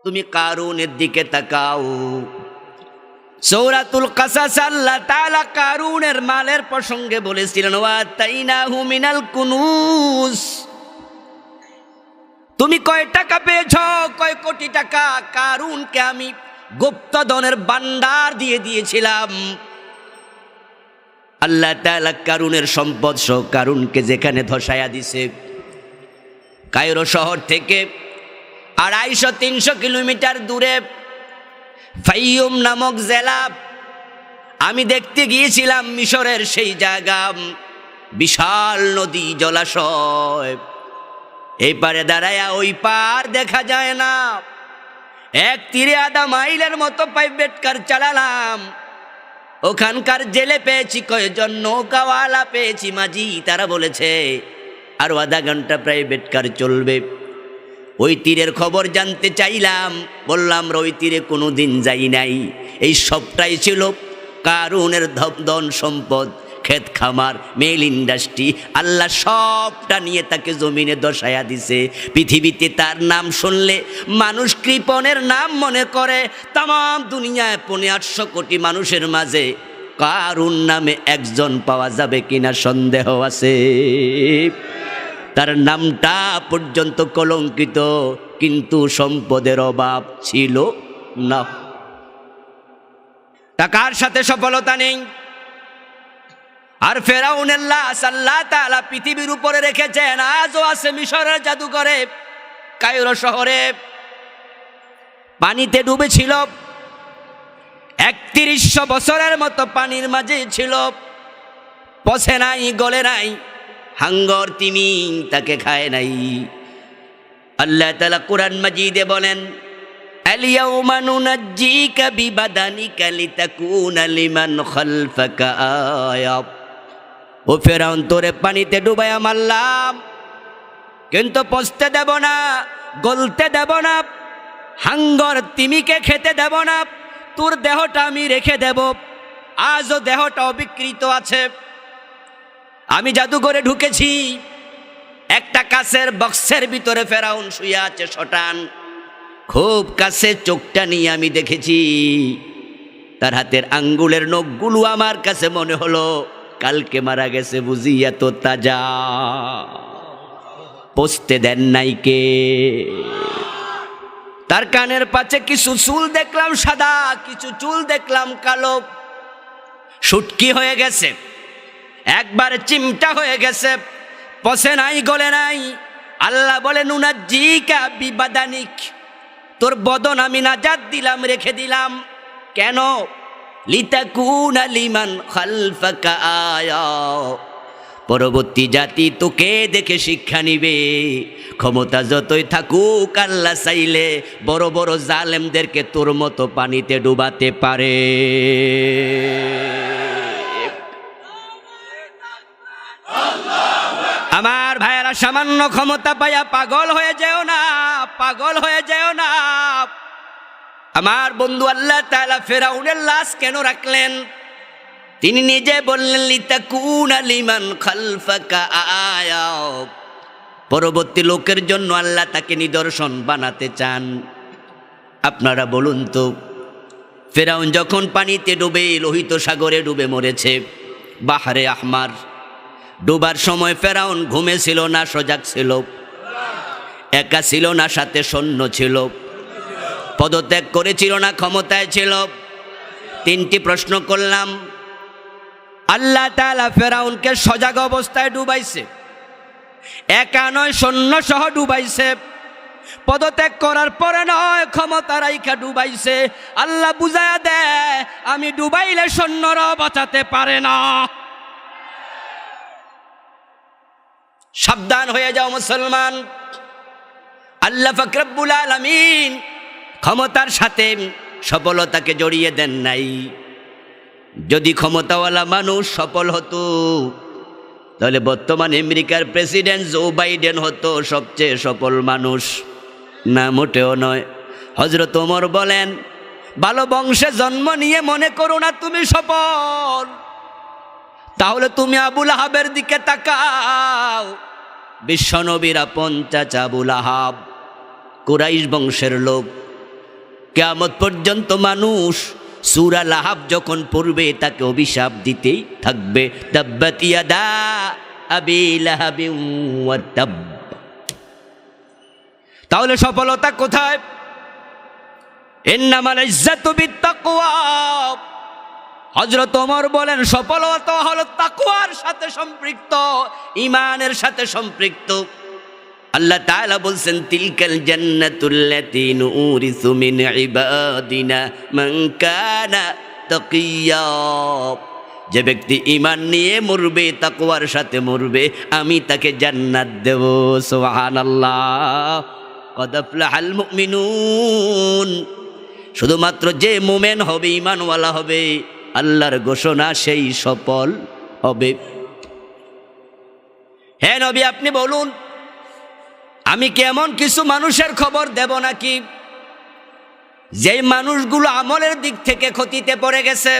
তুমি কারুনের দিকে তাকাও। সূরাতুল কাসাস আল্লাহ তাআলা কারুনের মালের প্রসঙ্গে বলেছিলেন, ওয়া তাইনাহু মিনাল কুনুজ। তুমি কয় টাকা পেয়েছ, কয় কোটি টাকা? কারুনকে আমি গুপ্তধনের ভান্ডার দিয়ে দিয়েছিলাম। আল্লাহ তাআলা কারুনের সম্পদ সহ কারুনকে যেখানে ধসায়া দিছে, কায়রো শহর থেকে 250-300 কিলোমিটার দূরে ফাইয়ুম নামক জেলা, আমি দেখতে গিয়েছিলাম মিশরের সেই জায়গা, বিশাল নদী জলাশয়, এই পারে দাঁড়ায়া ওই পার দেখা যায় না। এক তীরে আধা মাইলের মতো প্রাইভেট কার চালালাম। ওখানকার জেলে পেয়েছি কয়েকজন, নৌকাওয়ালা পেয়েছি মাঝি, তারা বলেছে আরো আধা ঘন্টা প্রাইভেট কার চলবে। ওই তীরের খবর জানতে চাইলাম, বললাম ওই তীরে কোনো দিন যাই নাই। এই সবটাই ছিল কারুনের ধন সম্পদ, ক্ষেত খামার, মেল ইন্ডাস্ট্রি, আল্লাহ সবটা নিয়ে তাকে জমিনে দশায়া দিছে। পৃথিবীতে তার নাম শুনলে মানুষ কৃপণের নাম মনে করে। তাম দুনিয়ায় 800 কোটি মানুষের মাঝে কারুন নামে একজন পাওয়া যাবে কিনা সন্দেহ আছে। তার নামটা পর্যন্ত কলঙ্কিত, কিন্তু সম্পদের অভাব ছিল না। টাকার সাথে সফলতা নেই। আর ফেরাউনের লাশ আল্লাহ তাআলা পৃথিবীর উপরে রেখেছেন, আজও আছে মিশরের জাদুঘরে। কায়রো শহরে পানিতে ডুবেছিল, 3100 বছরের মতো পানির মাঝে ছিল, পচে নাই, গলে নাই, হাঙ্গর তিমি তাকে খায় নাই। আল্লাহ তাআলা কুরআন মাজিদে বলেন, আল-ইয়াওমা নুনাজ্জিকা বিবাদানিকা লিতাকুনা লিমান খালফাকা আয়া। ও ফেরাউন, তোরে পানিতে ডুবাইয়া মারলাম, কিন্তু পচতে দেব না, গলতে দেব না, হাঙ্গর তিমিকে খেতে দেব না, তোর দেহটা আমি রেখে দেব। আজও দেহটা অবিকৃত আছে। আমি জাদুঘরে ঢুকেছি, একটা কাচের বক্সের ভিতরে ফেরাউন শুয়ে আছে শটান। খুব কাছে চোখটা নিয়ে আমি দেখেছি, তার হাতের আঙ্গুলের নখগুলো আমার কাছে মনে হলো কালকে মারা গেছে বুঝি, এত তাজা। পচতে দেন নাই কে? তার কানের পাশে কিছু চুল দেখলাম সাদা, কিছু চুল দেখলাম কালো, শুটকি হয়ে গেছে, একবার চিমটা হয়ে গেছে, পচে নাই, গলে নাই। আল্লাহ বলে, নুনাজ্জিকা বিবাদানিক, তোর বদন আমি নাজাত দিলাম, রেখে দিলাম। কেন? লিতাকুনা লিমান খালফাকা আয়া, পরবর্তী জাতি তোকে দেখে শিক্ষা নিবে। ক্ষমতা যতই থাকুক, আল্লাহ চাইলে বড় বড় জালেমদেরকে তোর মতো পানিতে ডুবাতে পারে। আমার ভাইয়েরা, সামান্য ক্ষমতা পাইয়া পাগল হয়ে যেও না, পাগল হয়ে যেও না। আমার বন্ধু আল্লাহ তাআলা ফেরাউনের লাশ কেন রাখলেন? তিনি নিজে বললেন, লিতাকুনা লিমান খালফাকা আয়া, পরবর্তী লোকের জন্য আল্লাহ তাকে নিদর্শন বানাতে চান। আপনারা বলুন তো, ফেরাউন যখন পানিতে ডুবে, লোহিত সাগরে ডুবে মরেছে, বাহারে আহমার, ডুবার সময় ফেরাউন ঘুমেছিল না সজাগ ছিল? একা ছিল না সাথে সৈন্য ছিল? পদত্যাগ করেছিল না ক্ষমতায় ছিল? 3টি প্রশ্ন করলাম। আল্লাহ তাআলা ফেরাউনকে সজাগ অবস্থায় ডুবাইছে, একা নয়, সৈন্য সহ ডুবাইছে। পদত্যাগ করার পরে নয়, ক্ষমতা রাইখা ডুবাইছে। আল্লাহ বুঝায়া দেয়, আমি ডুবাইলে সৈন্যরা বাঁচাতে পারে না। সাবধান হয়ে যাও মুসলমান। আল্লাহ পাক রব্বুল আলামিন ক্ষমতার সাথে সফলতাকে জড়িয়ে দেন নাই। যদি ক্ষমতাওয়ালা মানুষ সফল হতো, তাহলে বর্তমান আমেরিকার প্রেসিডেন্ট জো বাইডেন হতো সবচেয়ে সফল মানুষ। না, মোটেও নয়। হযরত ওমর বলেন, ভালো বংশে জন্ম নিয়ে মনে করো না তুমি সফল, তাহলে তুমি আবু লাহাবের দিকে তাকাও। বিশ্বনবীর আপন চাচা আবু লাহাব কুরাইশ বংশের লোক, কিয়ামত পর্যন্ত মানুষ সূরা লাহাব যখন পড়বে তাকে অভিশাপ দিতেই থাকবে, তাব্বাত ইয়াদা আবি লাহাবিন ওয়া তাব। তাহলে সফলতা কোথায়? ইন্নামাল ইজ্জাতু বিত্তাকওয়া। হযরত ওমর বলেন সফলতা হলো তাকওয়ার সাথে সম্পৃক্ত, ঈমানের সাথে সম্পৃক্ত। আল্লাহ তাআলা বলছেন তিলকাল জান্নাতুল্লাতী নুরিসু মিন ইবাদিনা মান কানা তাকিয়্যা। যে ব্যক্তি ঈমান নিয়ে মরবে, তাকওয়ার সাথে মরবে, আমি তাকে জান্নাত দেব। সুবহানাল্লাহ। কদ আফলাহাল মুমিনুন। শুধুমাত্র যে মুমিন হবে, ঈমানওয়ালা হবে, আল্লাহর ঘোষণা সেই সফল হবে। হে নবী, আপনি বলুন আমি কি এমন কিছু মানুষের খবর দেব নাকি যেই মানুষগুলো আমলের দিক থেকে ক্ষতিতে পড়ে গেছে?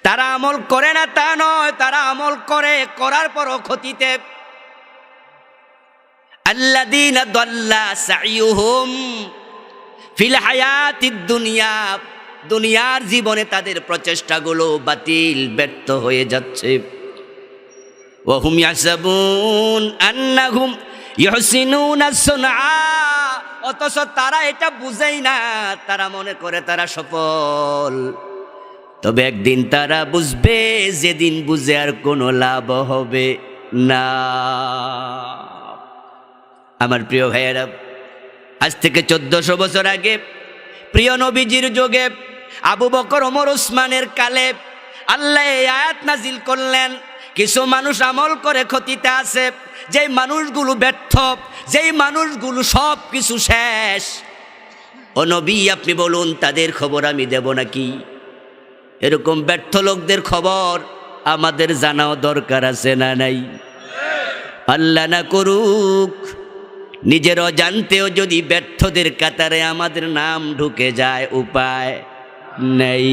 তারা আমল করে না তা নয়, তারা আমল করে, করার পরও ক্ষতিতে। আল্লাযীনা দাল্লা সাইয়ুহুম ফিল হায়াতিদ দুনিয়া। দুনিয়ার জীবনে তাদের প্রচেষ্টাগুলো বাতিল, ব্যর্থ হয়ে যাচ্ছে। ওয়া হুম ইয়াহসাবুন আন্নাহুম ইহসিনুনা সুনআ। অথচ তারা এটা বুঝেই না, তারা মনে করে তারা সফল। তবে একদিন তারা বুঝবে, যেদিন বুঝে আর কোনো লাভ হবে না। আমার প্রিয় ভাইয়েরা, আজ থেকে 1400 বছর আগে প্রিয় নবীজির যুগে আবু বকর, ওমর, ওসমানের কালে আল্লাহ এই আয়াত নাজিল করলেন। কিছু মানুষ আমল করে ক্ষতিতে আছে, যেই মানুষগুলো ব্যর্থ, যেই মানুষগুলো সব কিছু শেষ। ও নবী, আপনি বলুন তাদের খবর আমি দেব নাকি? এরকম ব্যর্থ লোকদের খবর আমাদের জানাও দরকার আছে না নাই? আল্লাহ না করুক নিজের অজান্তেও যদি ব্যর্থদের কাতারে আমাদের নাম ঢুকে যায়, উপায় নেই।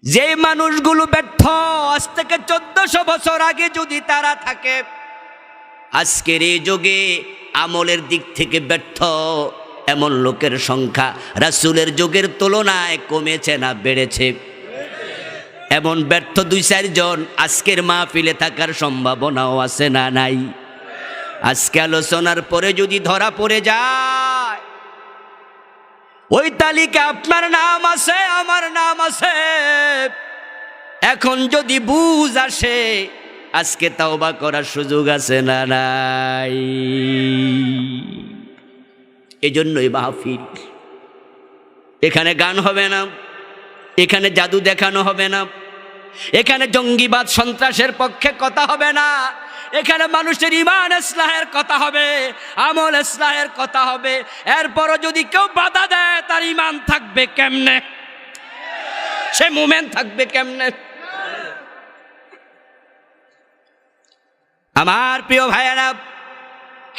যে মানুষগুলো ব্যর্থ, আজ থেকে 1400 বছর আগে যদি তারা থাকে, আজকের এই যুগে আমলের দিক থেকে ব্যর্থ এমন লোকের সংখ্যা রাসূলের যুগের তুলনায় কমেছে না বেড়েছে? এমন ব্যর্থ 2-4 জন আজকের মাহফিলে থাকার সম্ভাবনাও আছে না নাই? আজকে আলোচনার পরে যদি ধরা পড়ে যায়, ওই তালিকা আপনার নাম আছে, আমার নাম আছে। এখন যদি বুঝ আসে, আজকে তাওবা করার সুযোগ আছে না নাই? এজন্যই মাহফিল। এখানে গান হবে না, এখানে জাদু দেখানো হবে না, এখানে জঙ্গিবাদ সন্ত্রাসের পক্ষে কথা হবে না, এখানে মানুষের ঈমান ইসলাহের কথা হবে, আমল ইসলাহের কথা হবে। এরপরও যদি কেউ বাধা দেয়, তার ঈমান থাকবে কেমনে? সে মুমিন থাকবে কেমনে? আমার প্রিয় ভাইয়েরা,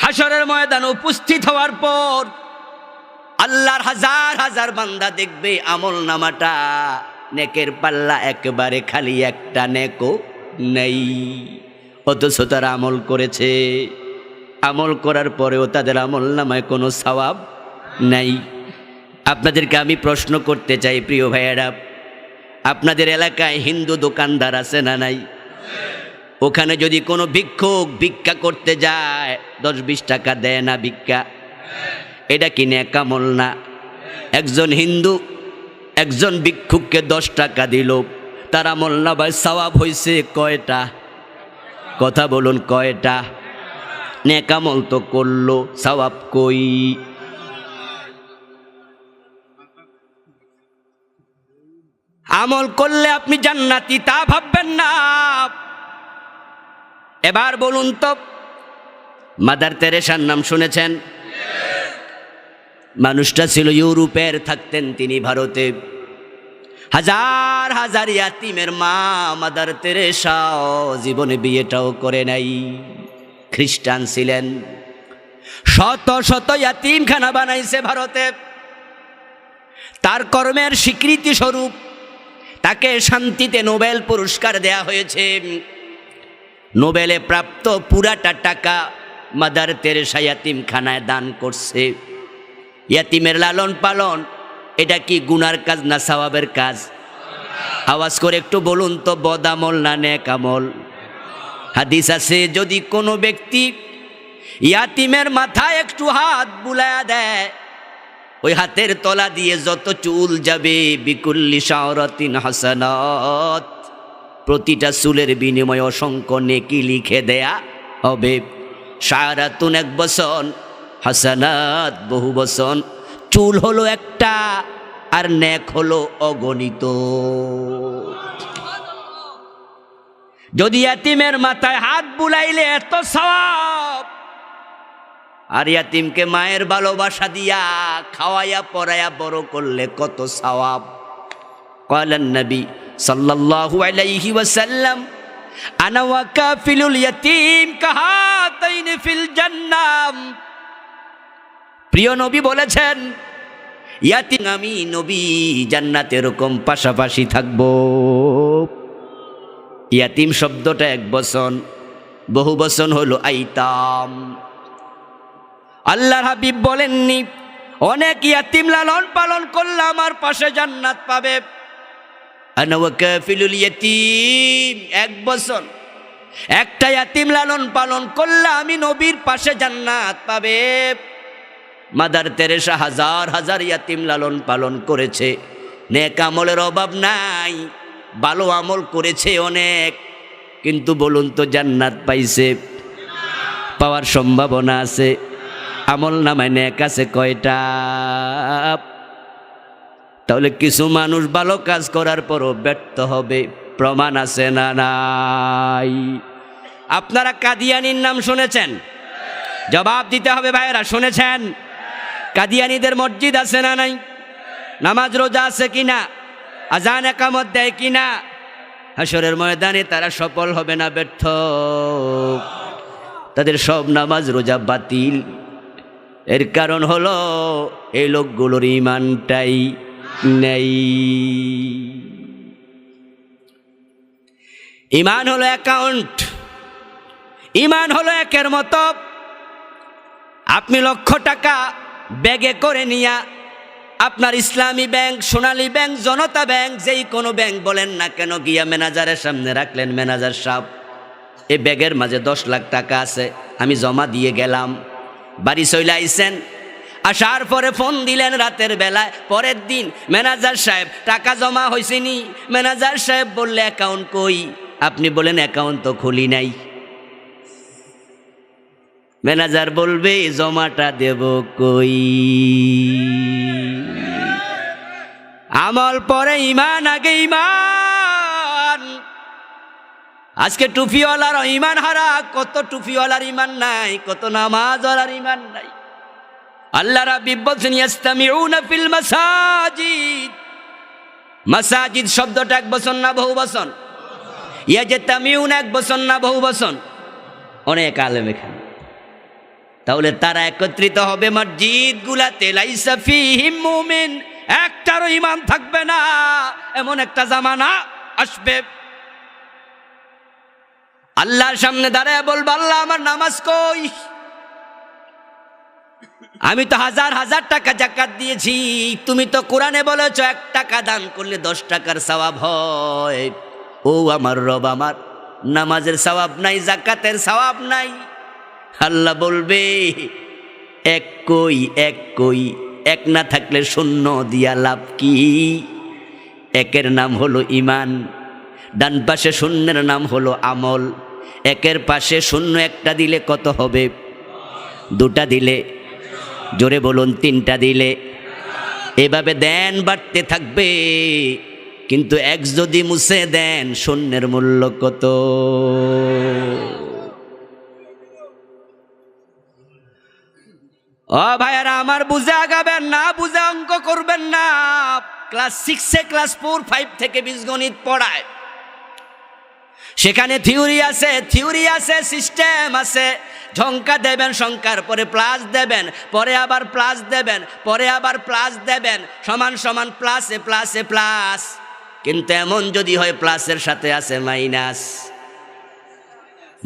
হাসরের ময়দানে উপস্থিত হওয়ার পর আল্লাহর হাজার হাজার বান্দা দেখবে আমল নামাটা, নেকের পাল্লা একেবারে খালি, একটা নেকও নেই। অথচ তারা আমল করেছে, আমল করার পরেও তাদের আমল নামায় কোনো সওয়াব নাই। আপনাদেরকে আমি প্রশ্ন করতে চাই প্রিয় ভাইয়েরা, আপনাদের এলাকায় হিন্দু দোকানদার আছে না নাই? ওখানে যদি কোনো ভিক্ষুক ভিক্ষা করতে যায়, 10-20 টাকা দেয় না ভিক্ষা? এটা কি নেক আমল না? একজন হিন্দু একজন ভিক্ষুককে 10 টাকা দিল, তার আমল নামায় সওয়াব হইছে কয়টা? কথা বলুন, কয়টা? নেক আমল তো করলো, সওয়াব কই? আমল করলে আপনি জান্নাতি তা ভাববেন না। এবার বলুন তো, মাদার তেরেসার নাম শুনেছেন? মানুষটা ছিল ইউরোপের, থাকতেন তিনি ভারতে। হাজার হাজার ইয়াতিমের মা মাদার তেরেসা জীবনে বিয়েটাও করে নাই, খ্রিস্টান ছিলেন। শত শত ইয়াতিমখানা বানাইছে ভারতে। তার কর্মের স্বীকৃতি স্বরূপ তাকে শান্তিতে নোবেল পুরস্কার দেয়া হয়েছে। নোবেলে প্রাপ্ত পুরাটা টাকা মাদার তেরেসা ইয়াতিমখানায় দান করছে। ইয়াতিমের লালন পালন এটা কি গুনার কাজ না সওয়াবের কাজ? আওয়াজ করে একটু বলুন তো, বদামল না নেক আমল? হাদিস আছে, যদি কোনো ব্যক্তি ইয়াতিমের মাথায় একটু হাত বুলায়া দেয়, ওই হাতের তলা দিয়ে যত চুল যাবে, বিকুল্লি শাওরাতিন হাসানাত, প্রতিটা চুলের বিনিময়ে অসংখ্য নেকি লিখে দেয়া হবে। শারাতুন এক বছর, হাসানাত বহু বছর। চুল হলো একটা আর নেক হলো অগণিত। যদি ইয়াতিমের মাথায় হাত বুলাইলে এত সওয়াব, আর ইয়াতিমকে মায়ের ভালোবাসা দিয়া খাওয়াইয়া পড়াইয়া বড় করলে কত সওয়াব। ক্বালান নবী সাল্লাল্লাহু আলাইহি ওয়াসাল্লাম, আনা ওয়া কাফিলুল ইয়াতীম কাহাতাইনি ফিল জান্নাহ। প্রিয় নবী বলেছেন, ইয়াতিম আমি নবী জান্নাতে এরকম পাশাপাশি থাকবো। ইয়াতিম শব্দটা এক বচন, বহু বচন হলো আইতাম। আল্লাহর হাবিব বলেননি অনেক ইয়াতিম লালন পালন করলে আমার পাশে জান্নাত পাবে। আনা ওয়া কাফিলুল ইয়াতীম, এক বছর একটা ইয়াতিম লালন পালন করলে আমি নবীর পাশে জান্নাত পাবে। মাদার তেরেসা হাজার হাজার ইয়াতিম লালন পালন করেছে, নেক আমলের অভাব নাই, ভালো আমল করেছে অনেক, কিন্তু বলুন তো জান্নাত পাইছে? পাওয়ার সম্ভাবনা আছে? আমল নামায় নেক আছে কয়টা? তাহলে কিছু মানুষ ভালো কাজ করার পরও ব্যর্থ হবে, প্রমাণ আছে না নাই? আপনারা কাদিয়ানির নাম শুনেছেন? জবাব দিতে হবে ভাইয়েরা, শুনেছেন? কাদিয়ানিদের মসজিদ আছে না নাই? নামাজ রোজা আছে কিনা? আজান একামত দেয় কিনা? হাসরের ময়দানে তারা সফল হবে না ব্যর্থ? তাদের সব নামাজ রোজা বাতিল। এর কারণ হলো এই লোকগুলোর ঈমানটাই নেই। ঈমান হলো অ্যাকাউন্ট, ঈমান হলো একের মতো। আপনি লক্ষ টাকা ব্যাগে করে নিয়া আপনার ইসলামী ব্যাংক, সোনালী ব্যাংক, জনতা ব্যাংক, যেই কোনো ব্যাংক বলেন না কেন, গিয়া ম্যানেজারের সামনে রাখলেন। ম্যানেজার সাহেব, এই ব্যাগের মাঝে 10 লাখ টাকা আছে, আমি জমা দিয়ে গেলাম। বাড়ি চলে আইছেন, আসার পরে ফোন দিলেন রাতের বেলায়, পরের দিন, ম্যানেজার সাহেব টাকা জমা হয়েছে নি? ম্যানেজার সাহেব বললে অ্যাকাউন্ট কই? আপনি বলেন অ্যাকাউন্ট তো খুলি নাই। ম্যানেজার বলবে জমাটা দেব কই? আমল পরে ঈমান আগে ঈমান। আজকে টুপিওয়ালার ঈমান হারা, কত টুপিওয়ালার ঈমান নাই, কত নামাজওয়ালার ঈমান নাই। আল্লাহ রাব্বুল বলছেন ইয়াস্তামিউনা ফিল মাসাজিদ। মাসাজিদ শব্দটা এক বচন না বহু বচন? ইয়াজতামিউনা এক বচন না বহু বচন? অনেক আলেম এখানে। তাহলে তারা একত্রিত হবে মসজিদ গুলাতে, লাইসা ফীহিম মুমিন, একটারও ঈমান থাকবে না, এমন একটা জামানা আসবে। আল্লাহর সামনে দাঁড়ায় বলবো, আল্লাহ আমার নামাজ কই? আমি তো হাজার হাজার টাকা যাকাত দিয়েছি, তুমি তো কোরআনে বলেছো 1 টাকা দান করলে 10 টাকার সওয়াব হয়। ও আমার রব, আমার নামাজের সওয়াব নাই, যাকাতের সওয়াব নাই। আল্লাহ বলবে এক কই, এক কই? এক না থাকলে শূন্য দিয়া লাভ কি? একের নাম হলো ঈমান, ডান পাশে শূন্যের নাম হলো আমল। একের পাশে শূন্য একটা দিলে কত হবে? 2টা দিলে? জোরে বলুন 3টা দিলে? এভাবে দেন বাড়তে থাকবে, কিন্তু এক যদি মুছে দেন, শূন্যের মূল্য কত? ও ভাইয়ারা আমার, বুঝে আগাবেন না, বুঝে অঙ্ক করবেন না। ক্লাস 6-এ, ক্লাস 4-5 থেকে বীজগণিত পড়ায়, সেখানে থিওরি আছে, সিস্টেম আছে। ঝঙ্কা দেবেন, সংখ্যার পরে প্লাস দেবেন, পরে আবার প্লাস দেবেন, পরে আবার প্লাস দেবেন, সমান সমান প্লাসে প্লাসে প্লাস। কিন্তু এমন যদি হয় প্লাসের সাথে আছে মাইনাস,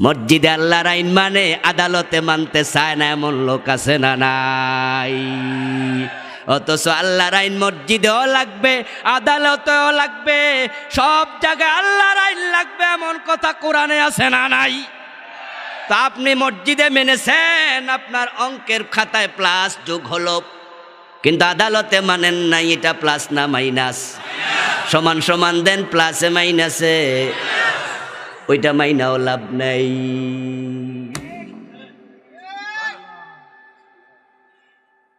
মসজিদে আল্লাহর আইন মানে আদালতে মানতে চায় না এমন লোক আছে না নাই? অথচ আল্লাহর আইন মসজিদেও লাগবে, আদালতেও লাগবে, সব জায়গায় আল্লাহর আইন লাগবে এমন কথা কোরআনে আছে না নাই? তা আপনি মসজিদে মেনেছেন, আপনার অঙ্কের খাতায় প্লাস যোগ হলো, কিন্তু আদালতে মানেন নাই এটা প্লাস না মাইনাস? সমান সমান দেন প্লাসে মাইনাসে, ওইটা মাইনাও লাভ নাই।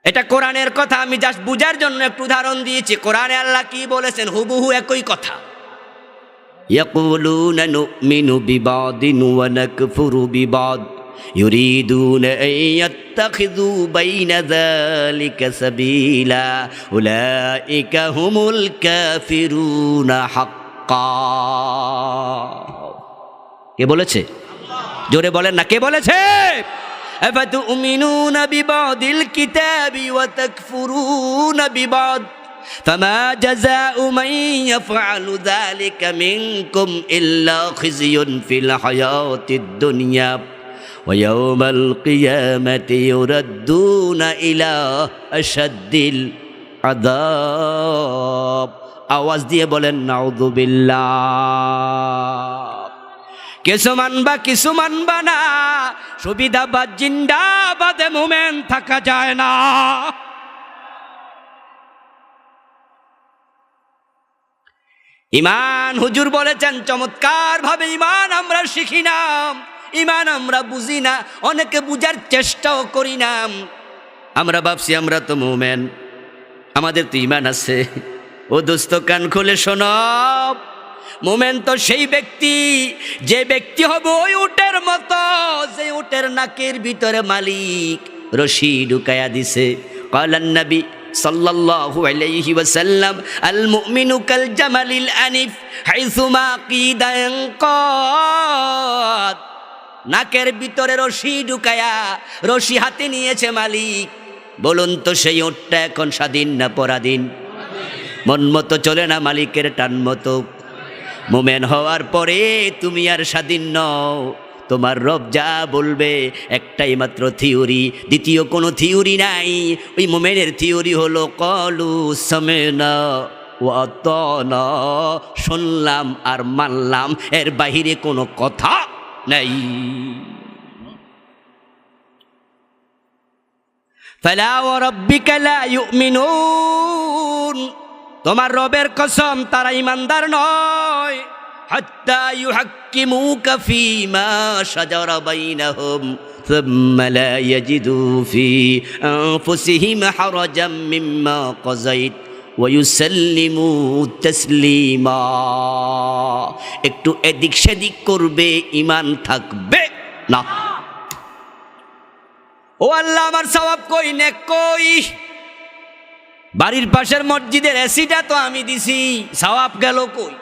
এটা কোরআনের কথা, আমি জাস্ট বুঝার জন্য একটু উদাহরণ দিয়েছি। কোরআনে আল্লাহ কি বলেছেন হুবহু একই কথা। ইয়াকুলুনা নুমিনু বিবাদিন ওয়া নাকফুরু বিবাদ ইউরিদুনা আন ইয়াত্তাখিযু বাইনা যালিকা সাবিলা উলাইকা হুমুল কাফিরুনা হাক্কা। কে বলেছে? জোরে বলেন না, কে বলেছে? আফাতুমিনুনা বিবাদিল কিতাবি ওয়া তাকফুরুনা বিবাদ ফামা জাযাউ মান ইয়াফআলু যালিকা মিনকুম ইল্লা খিzyun ফিল হায়াতিদ দুনিয়া ওয়া ইয়াওমাল কিয়ামাতি ইউরাদ্দুনা ইলা আশাদ্দিল আযাব। আওয়াজ দিয়ে বলেন নাউযুবিল্লাহ। কিছু মানবা কিছু মানবা না, সুবিধাবাদ জিন্দাবাদে মোমেন থাকা যায় না। ইমান হুজুর বলেছেন চমৎকার ভাবে, ইমান আমরা শিখি না, ইমান আমরা বুঝি না, অনেকে বুঝার চেষ্টাও করি না। আমরা ভাবছি আমরা তো মোমেন, আমাদের তো ইমান আছে। ও দোস্ত কান খুলে শোনো, মোমেন তো সেই ব্যক্তি, যে ব্যক্তি হবে ওই উটের মতো, যে উটের নাকের ভিতরে মালিক রশি ঢুকায়া দিছে। কালান নবী সাল্লাল্লাহু আলাইহি ওয়াসাল্লাম আল মুমিনু কাল জামালিল আনিফ হাইসুমা কিদা ইয়ানকাদ। নাকের ভিতরে রশি ঢুকায়া রশি হাতে নিয়েছে মালিক। বলুন তো সেই উটটা এখন স্বাধীন না পরাধীন? মন মতো চলে না, মালিকের টান মতো। মোমেন হওয়ার পরে তুমি আর স্বাধীন নও, তোমার রব যা বলবে একটাই মাত্র থিওরি, দ্বিতীয় কোনো থিওরি নাই। ওই মোমেনের থিওরি হলো কলু সামেনা ওয়া আতানা, শুনলাম আর মানলাম, এর বাহিরে কোনো কথা নাই। ফালা ওয়া রাব্বিকা লা ইউমিনুন, তোমার রবের কসম তারা ইমানদার নয়। হাত্তা ইউহাক্কিমুকা ফীমা শাজারা বাইনাহুম সুম্মা লা ইয়াজিদু ফি আনফুসিহিম হারাজাম মিম্মা কাযাইত ওয়া ইউসাল্লিমু তাসলিমা। একটু এদিক সেদিক করবে, ইমান থাকবে না। ও আল্লাহ, আমার সওয়াব কই, নেক কই? বাড়ির পাশের মসজিদের এসিটা তো আমি দিছি, সওয়াব গেল কই?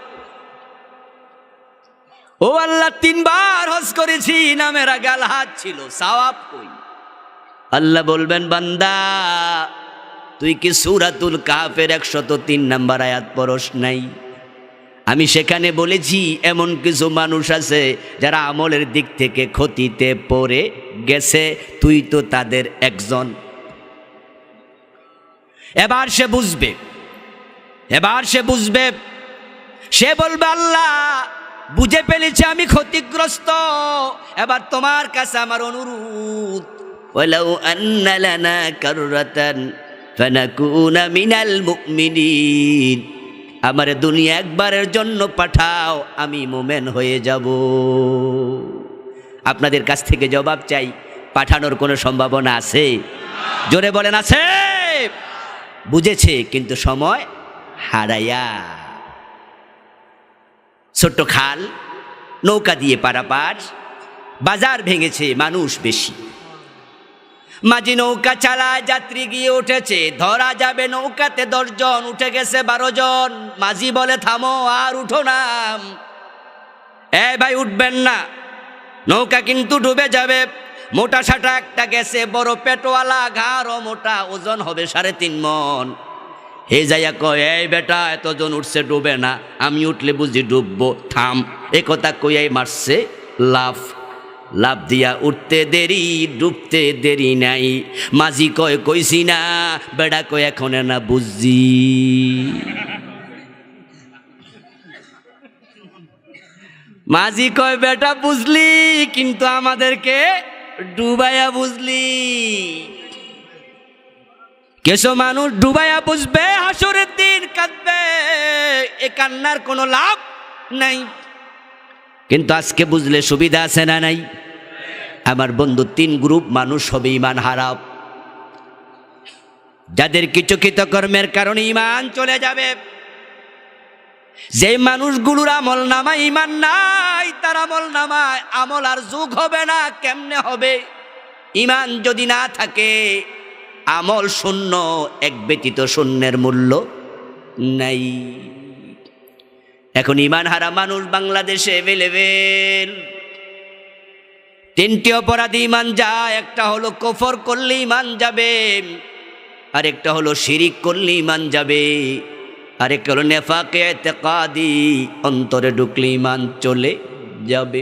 ও আল্লাহ, 3 বার হজ করেছি, নামের গাল হাত ছিল, সওয়াব কই? আল্লাহ বলবেন, বান্দা তুই কি সূরাতুল কাহফের 103 নম্বর আয়াত পড়স নাই? আমি সেখানে বলেছি এমন কিছু মানুষ আছে যারা আমলের দিক থেকে ক্ষতিতে পড়ে গেছে, তুই তো তাদের একজন। এবার সে বুঝবে, এবার সে বুঝবে, সে বলবে আল্লাহ বুঝে ফেলেছে আমি ক্ষতিগ্রস্ত, এবার তোমার কাছে আমার অনুরোধ, ওয়ালাউ আন্না লানা কাররাতান ফানাকুনা মিনাল মুমিনিন, আমার দুনিয়া একবারের জন্য পাঠাও, আমি মোমেন হয়ে যাব। আপনাদের কাছ থেকে জবাব চাই, পাঠানোর কোনো সম্ভাবনা আছে? জোরে বলেন আছে? বুঝেছে কিন্তু সময় হারাইয়া। ছোট্ট খাল, নৌকা দিয়ে পারাপার, বাজার ভেঙেছে, মানুষ বেশি, মাঝি নৌকা চালায়, যাত্রী গিয়ে উঠেছে, ধরা যাবে নৌকাতে 10 জন, উঠে গেছে 12 জন। মাঝি বলে থামো, আর উঠো না। ভাই উঠবেন না, নৌকা কিন্তু ডুবে যাবে। মোটা সাটা একটা গেছে, বড় পেটওয়ালা, ঘাড়ও মোটা, ওজন হবে 3.5 মন। হে যাইয়া কয়, এই বেটা এতজন উঠছে, ডুবে না, আমি উঠলে বুঝি ডুববো, থাম। এ কথা কইয়াই মারছে লাফ। লাভ দিয়া উঠতে দেরি ডুবতে দেরি নাই। মাঝি কয় কইছি না, বেড়া কয় এখন না বুঝছি। মাঝি কয় বেটা বুঝলি, কিন্তু আমাদেরকে ডুবাইয়া বুঝলি। কিছু মানুষ ডুবাইয়া বুঝবে, হাসরের দিন কাঁদবে, এ কান্নার কোনো লাভ নাই। কিন্তু আজকে বুঝলে সুবিধা আছে না নাই? আমার বন্ধু, 3 গ্রুপ মানুষ হবে ঈমান হারাম, যাদের কিছু কৃতকর্মের কারণে ঈমান চলে যাবে। যে মানুষগুলোর আমল নামায় ঈমান নাই, তার আমল নামায় আমল আর যোগ হবে না। কেমনে হবে? ঈমান যদি না থাকে, আমল শূন্য, এক ব্যতীত শূন্যের মূল্য নাই। এখন ঈমান হারা মানুষ বাংলাদেশে এভেলেবেল। 3টি অপরাধী ঈমান যায়। একটা হলো কুফর করলে ঈমান যাবে, আরেকটা হলো শিরিক করলে ঈমান যাবে, আরেকটা হলো নেফাকে ইতিকাদি, অন্তরে ঢুকলে ঈমান চলে যাবে।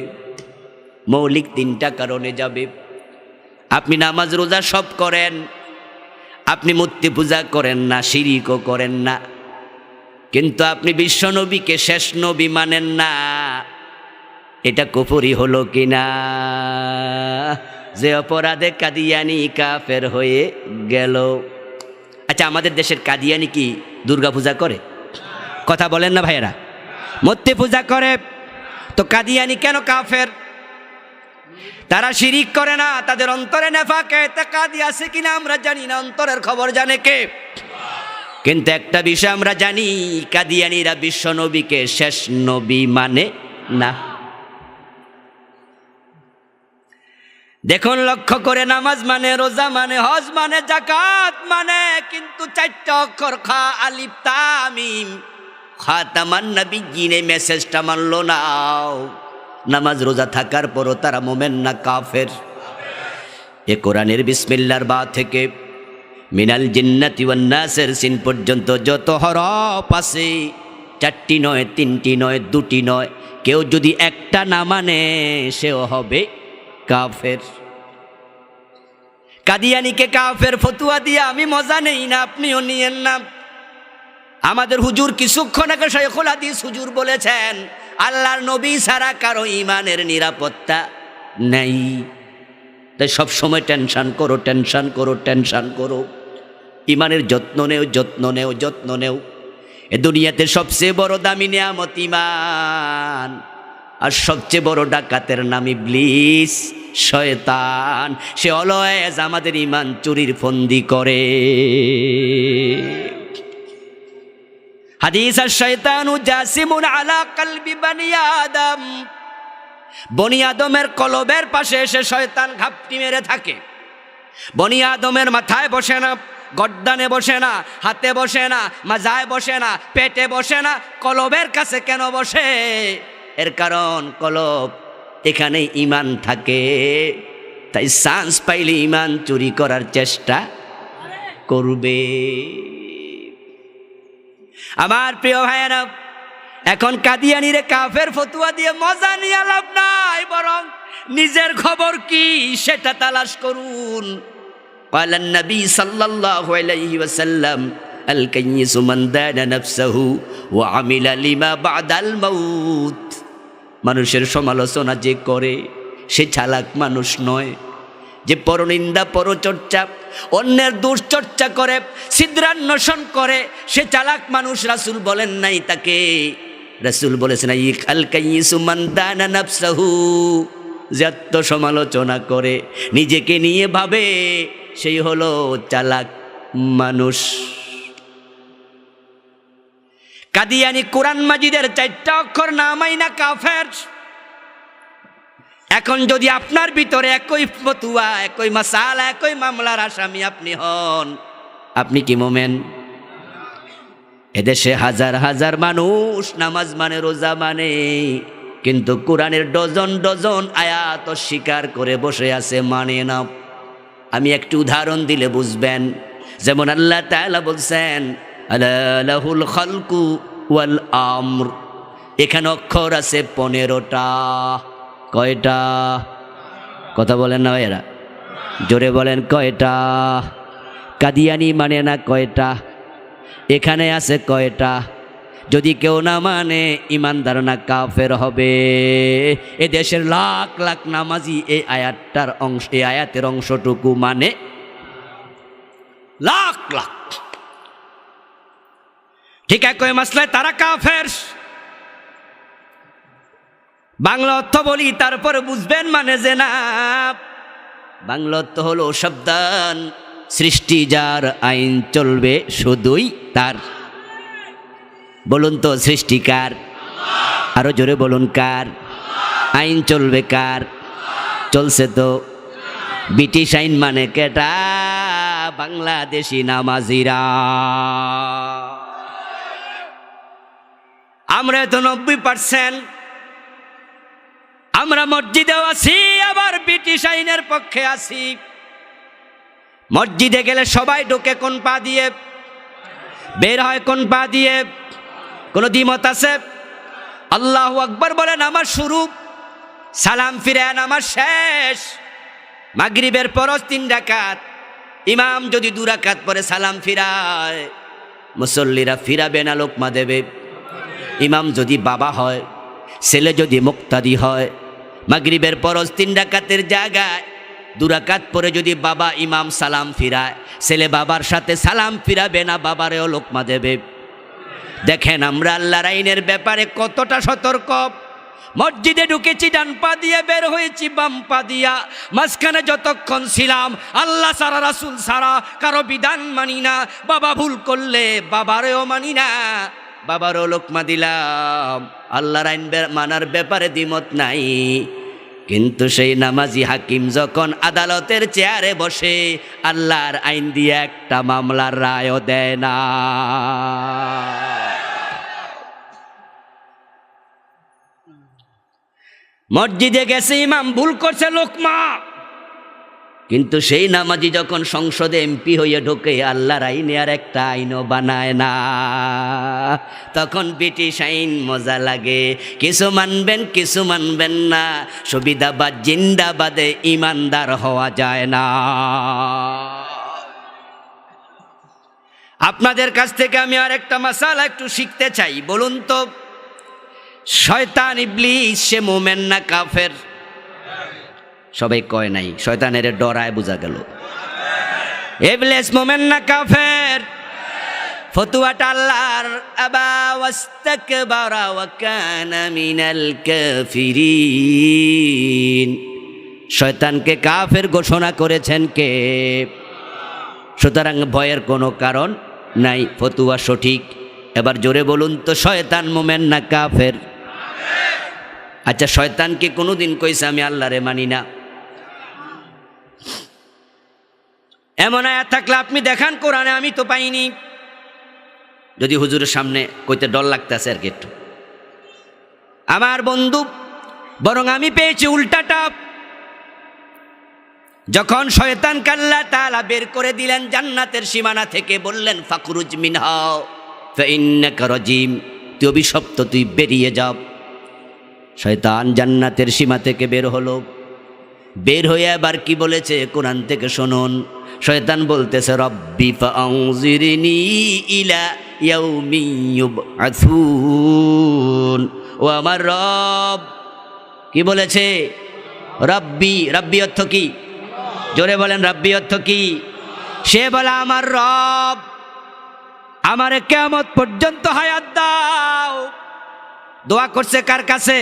মৌলিক 3টা কারণে যাবে। আপনি নামাজ রোজা সব করেন, আপনি মূর্তি পূজা করেন না, শিরিকও করেন না, কিন্তু আপনি বিশ্ব নবীকে শেষ নবী মানেন না, এটা কুফরি হলো কিনা? যে অপরাধে কাদিয়ানি কাফের হয়ে গেল। আচ্ছা, আমাদের দেশের কাদিয়ানি কি দুর্গা পূজা করে? কথা বলেন না ভাইয়েরা? মূর্তি পূজা করে, তো কাদিয়ানি কেন কাফের? তারা শিরিক করে না, তাদের অন্তরে নেফাকে ইতিকাদি আছে কিনা আমরা জানি না, অন্তরের খবর জানে কে? কিন্তু একটা বিষয় আমরা জানি, কাদিয়ানিরা বিশ্ব নবীকে শেষ নবী মানে না। দেখুন, লক্ষ্য করে, নামাজ মানে, রোজা মানে, হজ মানে, যাকাত মানে, কিন্তু 4টা অক্ষর খা আলিফ তা মিম, খাতামান নবিয়্যিন, এই মেসেজটা মানলো না। নামাজ রোজা থাকার পরও তারা মোমেন না, কাফের। এ কোরআনের বিসমিল্লাহর বা থেকে মিনাল জিন্নাতি ওয়ান নাসের সিন পর্যন্ত যত হরফ আছে, 4টি নয়, 3টি নয়, 2টি নয়, কেউ যদি একটা না মানে সেও হবে কাফের। কাদিয়ানিকে কাফের ফতুয়া দিয়ে আমি মজা নেই না, আপনিও নিয়েন না। আমাদের হুজুর কিছুক্ষণ আগে শাইখুল হাদিস হুজুর বলেছেন, আল্লাহর নবী ছাড়া কারো ঈমানের নিরাপত্তা নেই। তাই সবসময় টেনশন করো, টেনশন করো, টেনশন করো। ঈমানের যত্ন নেও, যত্ন নেও, যত্ন নেও। এ দুনিয়াতে সবচেয়ে বড় দামি নিয়ামত ঈমান, আর সবচেয়ে বড় ডাকাতের নাম ইবলিস, শয়তান। সে অলওয়েজ আমাদের ঈমান চুরির ফন্দি করে। হাদিস, আশ-শায়তানু জাসিমুন আলা কলবি বনি আদম, বনি আদমের কলবের পাশে এসে শয়তান ঘাপটি মেরে থাকে। বনি আদমের মাথায় বসে না, গর্দানে বসে না, হাতে বসে না, মাজায় বসে না, পেটে বসে না, কলবের কাছে কেন বসে? এর কারণ কলব, এখানেই ঈমান থাকে। তাই চান্স পাইলে ঈমান চুরি করার চেষ্টা করবে। আমার প্রিয় ভাইয়েরা, এখন কাদিয়ানিরে কাফের ফতুয়া দিয়ে মজা নিয়ে লাভ নাই, বরং নিজের খবর কি সেটা তালাশ করুন। قال النبي صلى الله عليه وسلم الكيس من دان نفسه وعمل لما بعد الموت। মানুষের সমালোচনা যে করে সে চালাক মানুষ নয়। যে পরনিন্দা, পরচর্চা, অন্যের দুশ্চর্চা করে, ছিদ্রান্বেষণ করে, সে চালাক মানুষ। রাসূল বলেন নাই তাকে, রাসূল বলেছেন আল কাইয়িসু মান দানা নাফসাহু, যে আত্মসমালোচনা করে, নিজেকে নিয়ে ভাবে, সেই হলো চালাক মানুষ। কাদিয়ানি কোরআন মাজিদের 4টা অক্ষর না মাইনা কাফের। এখন যদি আপনার ভিতরে একই ফতুয়া, একই মাসালা, একই মামলার আসামি আপনি হন, আপনি কি মোমেন? এদেশে হাজার হাজার মানুষ নামাজ মানে, রোজা মানে, কিন্তু কোরআনের ডজন ডজন আয়াত অস্বীকার করে বসে আছে, মানে না। আমি একটু উদাহরণ দিলে বুঝবেন। যেমন আল্লাহ তাআলা বলছেন, আলা লাহুল খালকু ওয়াল আমর, এখানে অক্ষর আছে 15টা। কয়টা? কথা বলেন না এরা, জোরে বলেন কয়টা? কাদিয়ানি মানে না কয়টা? এখানে আছে কয়টা? যদি কেউ না মানে ইমানদার না কাফের হবে। এ দেশের লাখ লাখ নামাজি এই আয়াতটার অংশ, এই আয়াতের অংশটুকু মানে লাখ লাখ। ঠিক একই মাসলায় তারা কাফের। বাংলা অর্থ বলি তারপরে বুঝবেন মানে যে না। বাংলা অর্থ হলো সাবধান, সৃষ্টি যার আইন চলবে শুধুই তার। বলুন তো সৃষ্টিকার? আরো জোরে বলুন কার? আইন চলবে কার? চলছে তো ব্রিটিশ আইন মানে কেটা? বাংলাদেশি নামাজিরা। আমরা তো 90% আমরা মসজিদেও আছি, আবার ব্রিটিশ আইনের পক্ষে আছি। মসজিদে গেলে সবাই ঢোকে কোন পা দিয়ে, বের হয় কোন পা দিয়ে? কোন দ্বিমত আছে? আল্লাহু আকবার বলেন আমার শুরু, সালাম ফিরেন আমার শেষ। মাগরিবের ফরজ 3 রাকাত, ইমাম যদি 2 রাকাত পরে সালাম ফিরায়, মুসল্লিরা ফিরাবে না, লোকমা দেবে। ইমাম যদি বাবা হয়, ছেলে যদি মুক্তাদি হয়, মাগরিবের ফরজ 3 রাকাতের জায়গায় 2 রাকাত পরে যদি বাবা ইমাম সালাম ফিরায়, ছেলে বাবার সাথে সালাম ফিরাবে না, বাবারেও লোকমা দেবে। দেখেন আমরা আল্লাহর আইনের ব্যাপারে কতটা সতর্ক। মসজিদে ঢুকেছি ডান পা দিয়ে, বের হয়েছি বাম পা দিয়া। মাঝখানে যতক্ষণ ছিলাম আল্লাহ সারা রাসূল সারা কারো বিধান মানি না। বাবা ভুল করলে বাবারেও মানি না, বাবারও লোকমা দিলাম। আল্লাহর আইন মানার ব্যাপারে দ্বিমত নাই। কিন্তু সেই নামাজি হাকিম যখন আদালতের চেয়ারে বসে, আল্লাহর আইন দিয়ে একটা মামলার রায়ও দেয় না। মসজিদে গেছে, ইমাম ভুল করছে, লোকমা। কিন্তু সেই নামাজি যখন সংসদে এমপি হয়ে ঢোকে, আল্লাহর আইনে আর একটা আইনও বানায় না। তখন ব্রিটিশ আইন মজা লাগে, কিছু মানবেন কিছু মানবেন না। সুবিধাবাদ জিন্দাবাদে ইমানদার হওয়া যায় না। আপনাদের কাছ থেকে আমি আর একটা মাসালা একটু শিখতে চাই। বলুন তো, শয়তান ইবলিস সে মুমিন না কাফের? সবাই কয় নাই, শয়তানের ডরায় বোঝা গেল। ইবলিস মুমিন না কাফের? ফতুয়াটা আল্লাহর। আবা ওয়াস্তাকবারা ওয়া কানা মিনাল কাফিরিন। শয়তানকে কাফের ঘোষণা করেছেন কে? সুতরাং ভয়ের কোনো কারণ নাই, ফতুয়া সঠিক। এবার জোরে বলুন তো, শয়তান মুমিন না কাফের? আচ্ছা, শয়তান কি কোনোদিন কইছে আমি আল্লাহরে মানি না? এমন আয়াত থাকলে আপনি দেখান কোরআনে, আমি তো পাইনি। যদি হুজুরের সামনে কইতে ডর লাগতেছে আর কি একটু, আমার বন্ধু, বরং আমি পেয়েছি উল্টাটা। যখন শয়তান আল্লাহ তাআলা বের করে দিলেন জান্নাতের সীমানা থেকে, বললেন ফাখরুজ মিনহা ফাইন্নাকা রাজিম, তুই অভিশপ্ত, তুই বেরিয়ে যা। শয়তান জান্নাতের সীমা থেকে বের হলো। বের হয়ে আবার কি বলেছে কোরআন থেকে শুনুন। শয়তান বলতেছে রব্বি ফাআনজিরনি ইলা ইয়াউমি ইউবআসুন। ও আমার রব, কি বলেছে? রব্বি। রব্বি অর্থ কি? জোরে বলেন, রব্বি অর্থ কি? সে বলে আমার রব, আমারে কিয়ামত পর্যন্ত হায়াত দাও। দোয়া করছে কার কাছে?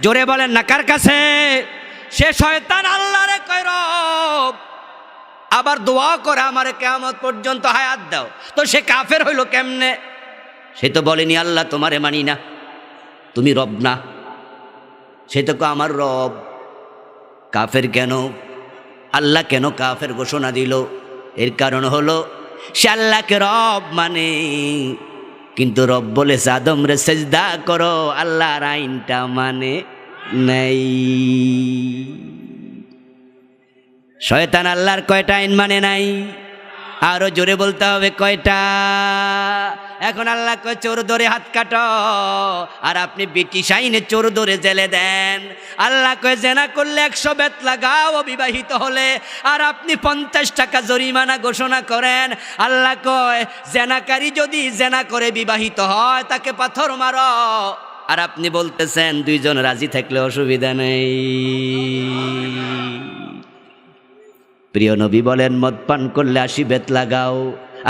জোরে বলেন না, কার কাছে? সে শয়তান আল্লাহরে কয় রব, আবার দোয়া করে আমারে কিয়ামত পর্যন্ত হায়াত দাও। তো সে কাফের হইল কেমনে? সে তো বলেনি আল্লাহ তোমারে মানি না, তুমি রব না। সে তো আমার রব। কাফের কেন? আল্লাহ কেন কাফের ঘোষণা দিল? এর কারণ হলো সে আল্লাহকে রব মানে, কিন্তু রব বলে আদম রে সেজদা করো, আল্লাহর আইনটা মানে নাই। শয়তান আল্লাহর কয়টা আইন মানে নাই? আরো জোরে বলতে হবে, কয়টা? এখন আল্লাহ কয় চোর ধরে হাত কাটো, আর আপনি ব্রিটিশ আইনে চোর ধরে জেলে দেন। আল্লাহ কয় জেনা করলে 100 বেত লাগাও অবিবাহিত হলে, আর আপনি 50 টাকা জরিমানা ঘোষণা করেন। আল্লাহ কয় জেনাকারী যদি জেনা করে বিবাহিত হয় তাকে পাথর মারো, আর আপনি বলতেছেন 2 জন রাজি থাকলে অসুবিধা নেই। প্রিয় নবী বলেন মদ পান করলে 80 বেত লাগাও,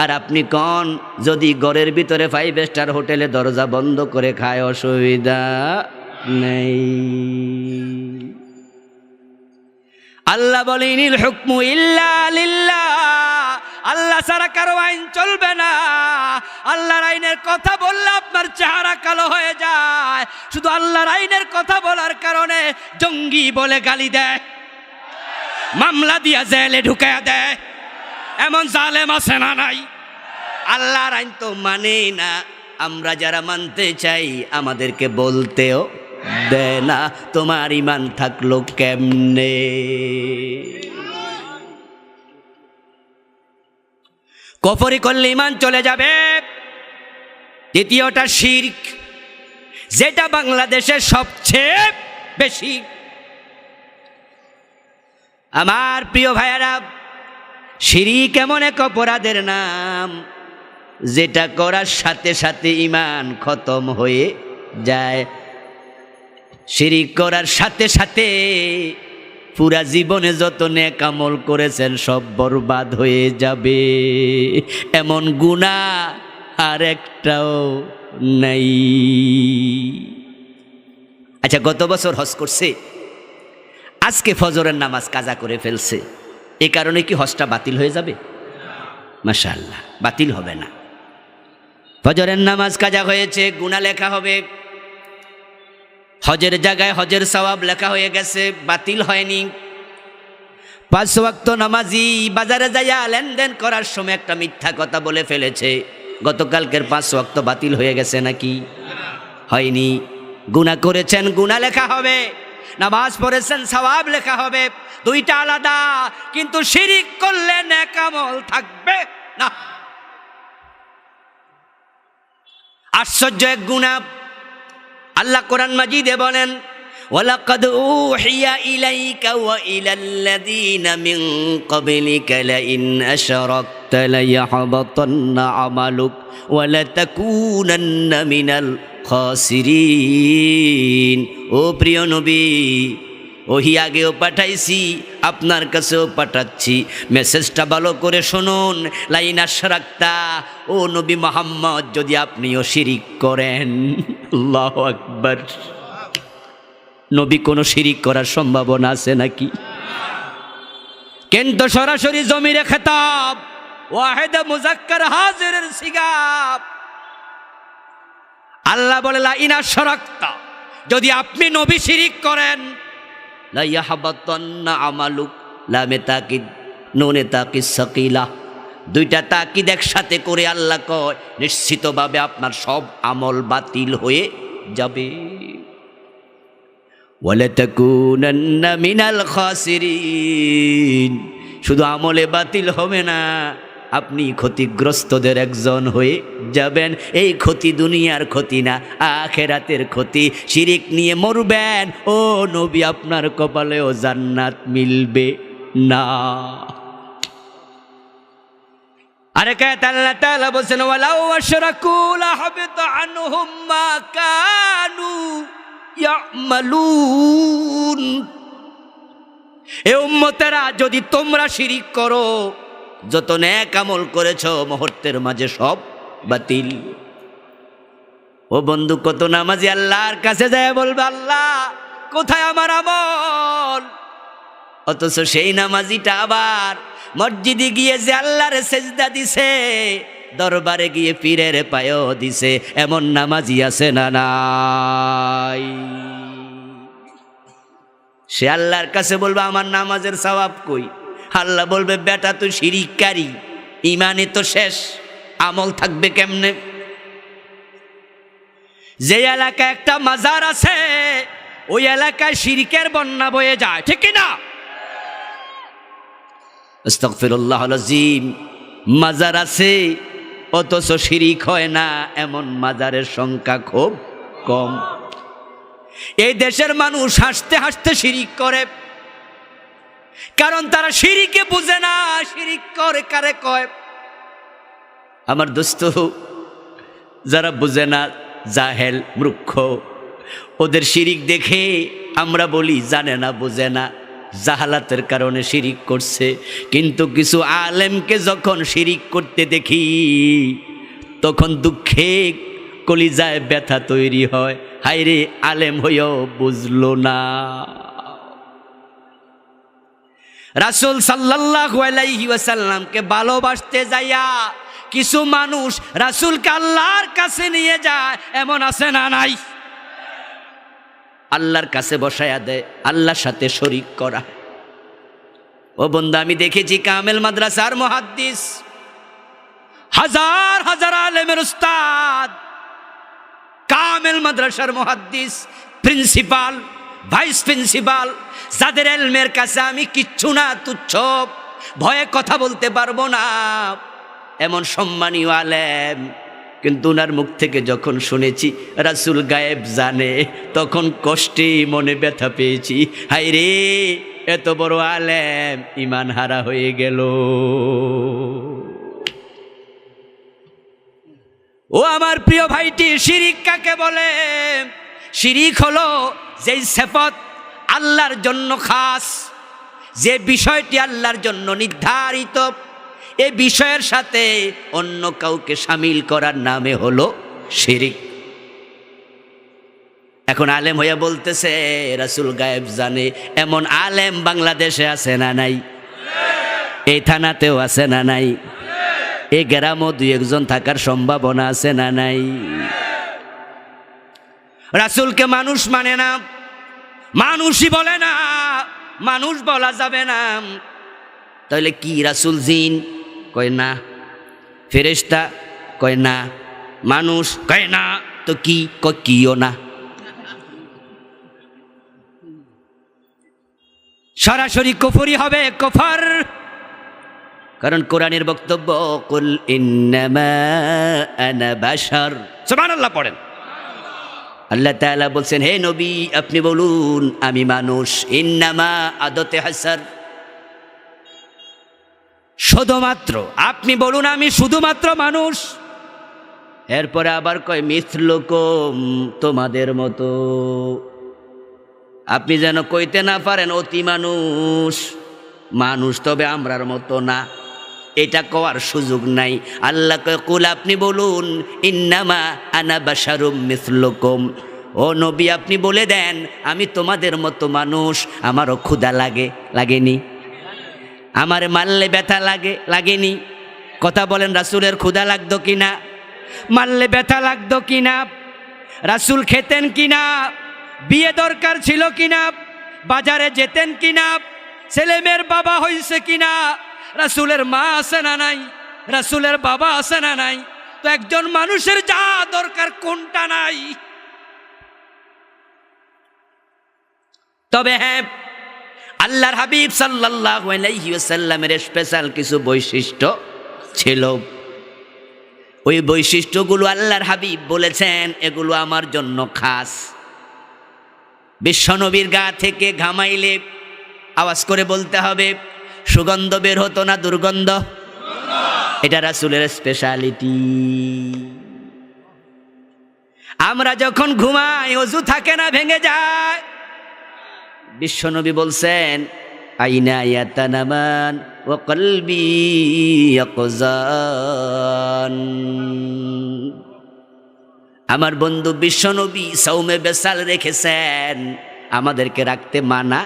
আর আপনি কোন যদি ঘরের ভিতরে 5 স্টার হোটেলে দরজা বন্ধ করে খায় অসুবিধা নেই। আল্লাহ বলেন ইল হুকমু ইল্লা লিল্লাহ, আল্লাহ ছাড়া কারো আইন চলবে না। আল্লাহর আইনের কথা বললে আপনার চেহারা কালো হয়ে যায়। শুধু আল্লাহর আইনের কথা বলার কারণে জঙ্গি বলে গালি দেয়, মামলা দিয়া জেলে ঢুকায়া দেয়, এমন জালেম আছে না নাই? আল্লাহর আইন তো মানে না। আমরা যারা মানতে চাই আমাদেরকে বলতেও দেয় না। তোমার ইমান থাকলো কেমনে? কফরি করলে ইমান চলে যাবে। দ্বিতীয়টা শিরক, যেটা বাংলাদেশের সবচেয়ে বেশি। আমার প্রিয় ভাইয়েরা, শিরক এমন এক অপরাধের নাম যেটা করার সাথে সাথে ঈমান খতম হয়ে যায়। শিরক করার সাথে সাথে পুরা জীবনে যত নেক আমল করেছেন সব বরবাদ হয়ে যাবে। এমন গুনাহ আর একটাও নাই। আচ্ছা, গত বছর হজ করছে, আজকে ফজরের নামাজ কাজা করে ফেলছে, এই কারণে কি হজটা বাতিল হয়ে যাবে? মাশাআল্লাহ, বাতিল হবে না। ফজরের নামাজ কাজা হয়েছে, গুনাহ লেখা হবে। হজের জায়গায় হজের সওয়াব লেখা হয়ে গেছে, বাতিল হয়নি। 5 ওয়াক্ত নামাজি বাজারে যাইয়া লেনদেন করার সময় একটা মিথ্যা কথা বলে ফেলেছে, গতকালকের 5 ওয়াক্ত বাতিল হয়ে গেছে নাকি? হয়নি। গুনাহ করেছেন, গুনাহ লেখা হবে। নামাজ পড়েছেন, সওয়াব লেখা হবে। দুইটা আলাদা। কিন্তু শিরক করলে নেক আমল থাকবে না। আশ্চর্য এক গুনাহ। আল্লাহ কোরআন মাজিদে বলেন ওয়ালাকাদ উহিয়া ইলাইকা ওয়া ইলাল্লাযীনা মিন ক্বাবলিকা লাইন আশরাকতা লায়াহবাতান্না আমালুক ওয়া লাতাকুনান্না মিনাল খাসিরিন। ও প্রিয় নবী, ওহি আগেও পাঠাইছি, আপনার কাছেও পাঠাচ্ছি, মেসেজটা ভালো করে শুনুন। লাইন আশরাকতা, ও নবী মুহাম্মদ, যদি আপনিও শিরিক করেন। আল্লাহু আকবার। নবী কোনো শিরিক করার সম্ভাবনা আছে নাকি? কিন্তু সরাসরি জমিরে খেতাব, ওয়াহিদ মুযাক্কার হাজিরের সিগাব। আল্লাহ বলে লাইন আশরাকতা, যদি আপনি নবী শিরিক করেন, লা ইয়াহবাতান্না আমালুক, লামে তাকিদ, নুনে তাকিদ সাকিলা, দুইটা তাকিদ একসাথে করে আল্লাহ কয় নিশ্চিতভাবে আপনার সব আমল বাতিল হয়ে যাবে। ওয়ালা তাকুনান্না মিনাল খাসিরিন, শুধু আমলে বাতিল হবে না, আপনি ক্ষতিগ্রস্তদের একজন হয়ে যাবেন। এই ক্ষতি দুনিয়ার ক্ষতি না, আখিরাতের ক্ষতি। শিরিক নিয়ে মরবেন, ও নবী, আপনার কপালেও জান্নাত মিলবে না। আরেক আয়াতে আল্লাহ তাআলা বলেন ওয়ালাউ আশরাকু লাহাবিতা আনহুম মা কানু ইয়ামালুন। এ উম্মতেরা, যদি তোমরা শিরিক করো, যত নেক আমল করেছো মুহূর্তের মাঝে সব বাতিল। ও বন্ধু, কত নামাজি আল্লাহর কাছে যায় বলবে আল্লাহ কোথায় আমার আমল, অথচ সেই নামাজিটা আবার মসজিদে গিয়ে যে আল্লাহরে সেজদা দিছে, দরবারে গিয়ে পীরের পায়েও দিছে, এমন নামাজি আছে না নাই? সে আল্লাহর কাছে বলবে আমার নামাজের সওয়াব কই? আল্লাহ বলবে বেটা তুই শিরিককারী, ইমানে তো শেষ, আমল থাকবে কেমনে? যে এলাকায় একটা মাজার আছে ওই এলাকায় শিরকের বন্যা বয়ে যায়, ঠিক কি না? আস্তাগফিরুল্লাহুল আযীম। মাজার আছে অথচ শিরিক হয় না এমন মাজারের সংখ্যা খুব কম। এই দেশের মানুষ হাসতে হাসতে শিরিক করে, কারণ তারা শিরিকে বুঝে না শিরিক করে কারে কয়। আমার দোস্ত, যারা বুঝে না, জাহেল মূর্খ, ওদের শিরিক দেখে আমরা বলি জানে না বুঝে না, জাহালাতের কারণে শিরিক করছে। কিন্তু কিছু আলেমকে যখন শিরিক করতে দেখি তখন দুঃখে কলিজায় ব্যথা তৈরি হয়, হায়রে আলেম হইও বুঝলো না। রাসূল সাল্লাল্লাহু আলাইহি ওয়াসাল্লামকে ভালোবাসতে যাইয়া কিছু মানুষ রাসূলকে আল্লাহর কাছে নিয়ে যায়, এমন আছে না নাই? আল্লাহর কাছে বসায়া দেয়, আল্লাহর সাথে শরীক করা। ও বন্ধু, আমি দেখেছি কামেল মাদ্রাসার মুহাদ্দিস, হাজার হাজার আলেমের উস্তাদ, কামেল মাদ্রাসার মুহাদ্দিস, প্রিন্সিপাল, ভাইস প্রিন্সিপাল, যাদের এলমের কাছে আমি কিচ্ছু না, তুচ্ছ, ভয়ে কথা বলতে পারবো না, এমন সম্মানীয় আলেম, কিন্তু ওনার মুখ থেকে যখন শুনেছি রাসূল গায়েব জানে, তখন কষ্টে মনে ব্যথা পেয়েছি। হায় রে, এত বড় আলেম ঈমান হারা হয়ে গেল। ও আমার প্রিয় ভাইটি, শিরিক কাকে বলে? শিরিক হলো যেই সিফাত আল্লাহর জন্য খাস, যে বিষয়টি আল্লাহর জন্য নির্ধারিত, এই বিষয়ের সাথে অন্য কাউকে শামিল করার নামে হলো শিরিক। এখন আলেম হইয়া বলতেছে রাসূল গায়েব জানে, এমন আলেম বাংলাদেশে আছে না নাই? এই থানাতেও আছে না নাই? এই গ্রামও দুই একজন থাকার সম্ভাবনা আছে না নাই? রাসূলকে মানুষ মানে না, মানুষই বলে না, মানুষ বলা যাবে না। তাহলে কি রাসূল জিন? কয় না। ফেরেশতা? কয় না। মানুষ? কয় না। তো কি? কয় কিও না। সরাসরি কুফরি হবে, কুফর। কারণ কোরআনের বক্তব্য, কুল ইন্নামা আনা বাশার। সুবহানাল্লাহ পড়েন। আল্লাহ তাআলা বলছেন, হে নবী আপনি বলুন আমি মানুষ। ইন্নামা আদতে হাসার, শুধুমাত্র আপনি বলুন আমি শুধুমাত্র মানুষ। এরপরে আবার কয় মিথলুকুম, তোমাদের মতো। আপনি যেন কইতে না পারেন অতি মানুষ, মানুষ তবে আমরার মতো না, এটা কওয়ার সুযোগ নাই। আল্লাহ কয় কুল, আপনি বলুন ইন্নামা আনা বাশারুম মিথলুকুম, ও নবী আপনি বলে দেন আমি তোমাদের মতো মানুষ, আমারও ক্ষুধা লাগে, লাগেনি? আমারে মারলে ব্যথা লাগে, লাগেনি? কথা বলেন, রাসূলের ক্ষুধা লাগতো কিনা? মারলে ব্যথা লাগতো কিনা? রাসূল খেতেন কিনা? বিয়ে দরকার ছিল কিনা? বাজারে যেতেন কিনা? ছেলে মেয়ের বাবা হইছে কিনা? রাসূলের মা আছে না নাই? রাসূলের বাবা আছে না নাই? তো একজন মানুষের যা দরকার কোনটা নাই? তবে হ্যাঁ, আল্লাহর হাবিব সাল্লাল্লাহু আলাইহি ওয়াসাল্লামের স্পেশাল কিছু বৈশিষ্ট্য ছিল। ওই বৈশিষ্ট্যগুলো আল্লাহর হাবিব বলেছেন এগুলো আমার জন্য খাস। বিশ্বনবীর গা থেকে ঘামাইলে আওয়াজ করে বলতে হবে, সুগন্ধ বের হতো না দুর্গন্ধ? এটা রাসূলের স্পেশালিটি। আমরা যখন ঘুমাই ওযু থাকে না, ভেঙে যায়। বিশ্বনবী বলছেন আইনা ইয়াতানামান ওয়া কলবি ইয়াকজান। আমার বন্ধু বিশ্বনবী সাওমে বেসাল রেখেছেন, আমাদেরকে রাখতে মানা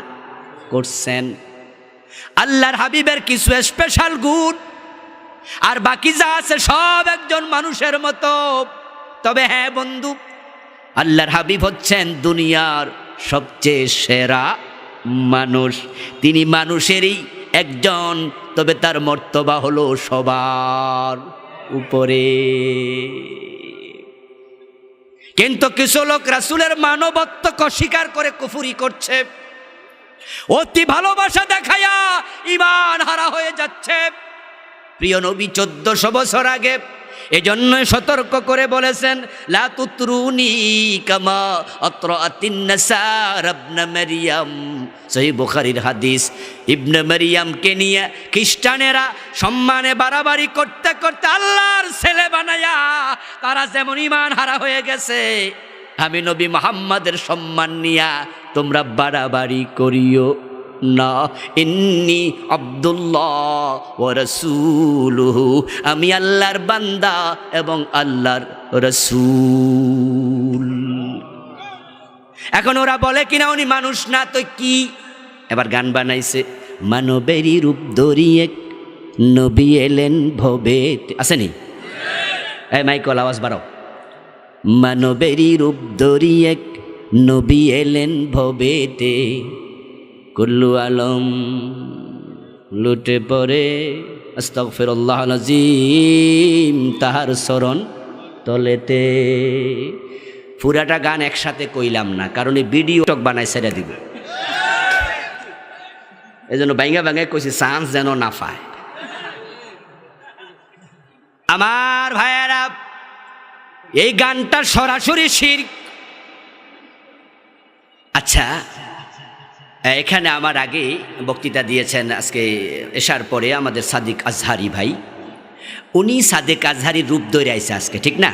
করছেন। আল্লাহর হাবিবের কিছু স্পেশাল গুণ, আর বাকি যা আছে সব একজন মানুষের মতো। তবে হ্যাঁ বন্ধু, আল্লাহর হাবিব হচ্ছেন দুনিয়ার সবচেয়ে সেরা মানুষ। তিনি মানুষেরই একজন, তবে তার মর্তবা হলো সবার উপরে। কিন্তু কিছু লোক রাসূলের মানবত্বকে অস্বীকার করে কুফরি করছে, অতি ভালোবাসা দেখায়া ঈমান হারা হয়ে যাচ্ছে। প্রিয় নবী 1400 বছর আগে এজন্যই সতর্ক করে বলেছেন, লা তুতরুনি কামা আতরাতিন নাসার ইবনে মারইয়াম। সহিহ বুখারীর হাদিস। ইবনে মারইয়ামকে নিয়ে খ্রিস্টানেরা সম্মানে বাড়াবাড়ি করতে করতে আল্লাহর ছেলে বানায়া তারা যেমন ঈমান হারা হয়ে গেছে, আমি নবী মুহাম্মাদের সম্মান নিয়া তোমরা বাড়াবাড়ি করিও না। ইন্নী আব্দুল্লাহ ওয়া রাসূলুহু, আমি আল্লাহর বান্দা এবং আল্লাহর রাসূল। এখন ওরা বলে কিনা উনি মানুষ না তো কি, এবার গান বানাইছে, মানবেরই রূপ ধরিয়ে নবী এলেন ভবে। আসেনি? এই মাইকল আওয়াজ বাড়াও। মানবেরই রূপ ধরিয়ে নবী এলেন ভবেতে, কুল্লু আলম লুটে পড়ে আস্তাগফিরুল্লাহল আযীম তাহার শরণ তলেতে। পুরাটা গান একসাথে কইলাম না, কারণ এই ভিডিও টক বানাই ছেড়ে দিব, এই জন্য বাইঙ্গা বাইঙ্গায় কইছি চান্স যেন না পায়। আমার ভাইয়েরা, এই গানটা সরাসরি শিরক। আচ্ছা, এখানে আমার আগে বক্তৃতা দিয়েছেন আজকে এশার পরে আমাদের সাদিক আজহারি ভাই, উনি সাদেক আজহারির রূপ ধরে আইছে আজকে, ঠিক না?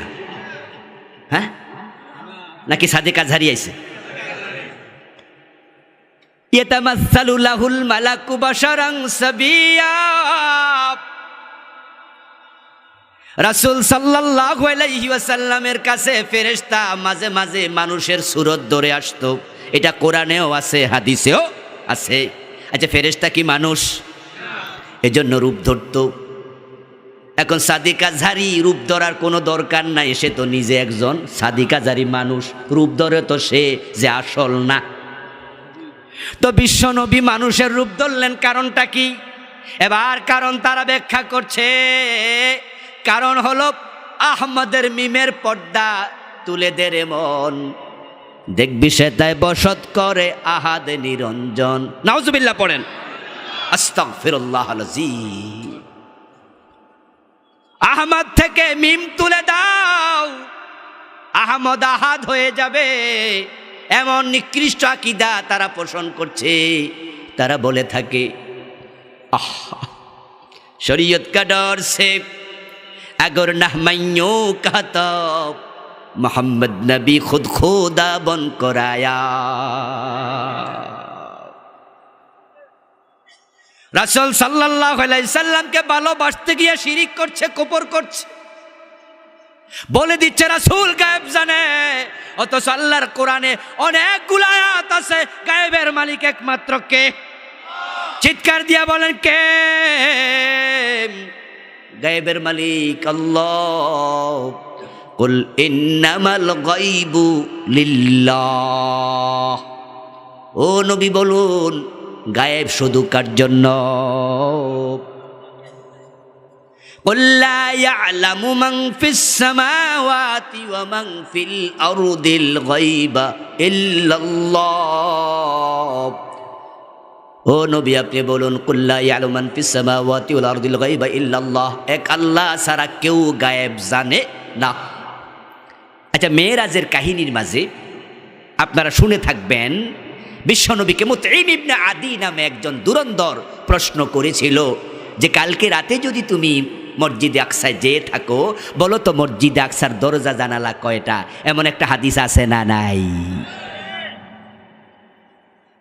হ্যাঁ, নাকি সাদেক আজহারি আইছে? ইয়াতামাসসালু লাহুল মালাকু বাশারান সাবিয়া। রাসূল সাল্লাল্লাহু আলাইহি ওয়াসাল্লামের কাছে ফেরেশতা মাঝে মাঝে মানুষের সুরত ধরে আসতো, এটা কোরআনেও আছে, হাদিসেও আছে। আচ্ছা, ফেরেশতা কি মানুষ? এজন্য রূপ ধরতো। এখন সাদিক আজহারি রূপ ধরার কোনো দরকার নাই, সে তো নিজে একজন সাদিক আজহারি মানুষ, রূপ ধরে তো সে যে আসল না। তো বিশ্বনবী মানুষের রূপ ধরলেন, কারণটা কি? এবার কারণ তারা ব্যাখ্যা করছে, কারণ হলো আহমদের মিমের পর্দা তুলে দে রে মন, দেখবি সে তাই বসত করে আহাদ নিরঞ্জন। নাউজুবিল্লাহ পড়েন, আস্তাগফিরুল্লাহল আযীম। আহমদ থেকে মিম তুলে দাও, আহমদ আহাদ হয়ে যাবে, এমন নিকৃষ্ট আকীদা তারা পোষণ করছে। তারা বলে থাকে শরীয়ত কা ডর সে अगर नहमैयों का तो मोहम्मद नबी खुद खुदा बन कर आया। রাসূল সাল্লাল্লাহু আলাইহি সাল্লামকে ভালোবাসতে গিয়ে শিরিক করছে, কুফর করছে, বলে দিচ্ছে রাসূল গায়েব জানে, অথচ আল্লাহর কোরআনে অনেকগুলো আয়াত আছে গায়েবের মালিক একমাত্র কে? চিৎকার দিয়া বলেন কে? গায়েবের মালিক আল্লাহ। কুল ইন্নামাল গায়বু লিল্লাহ। ও নবী বলুন, গায়েব শুধু কার জন্য? কুল লা ইয়ালামু মান ফিস সামাওয়াতি ওয়া মান ফিল আরদিল গায়বা ইল্লাল্লাহ। ও নবী আপনি বলুন, কুল লা ইয়ালামু মান ফিস সামাওয়াতি ওয়াল আরদিল গায়বা ইল্লাল্লাহ, এক আল্লাহ ছাড়া কেউ গায়েব জানে না। আচ্ছা, মেরাজের কাহিনীর মাঝে আপনারা শুনে থাকবেন, বিশ্বনবীকে মুতঈম ইবনে আদি নামে একজন দুরন্দর প্রশ্ন করেছিল যে কালকে রাতে যদি তুমি মসজিদে আকসায় যেয়ে থাকো, বলো তো মসজিদে আকসার দরজা জানালা কয়টা? এমন একটা হাদিস আছে না নাই?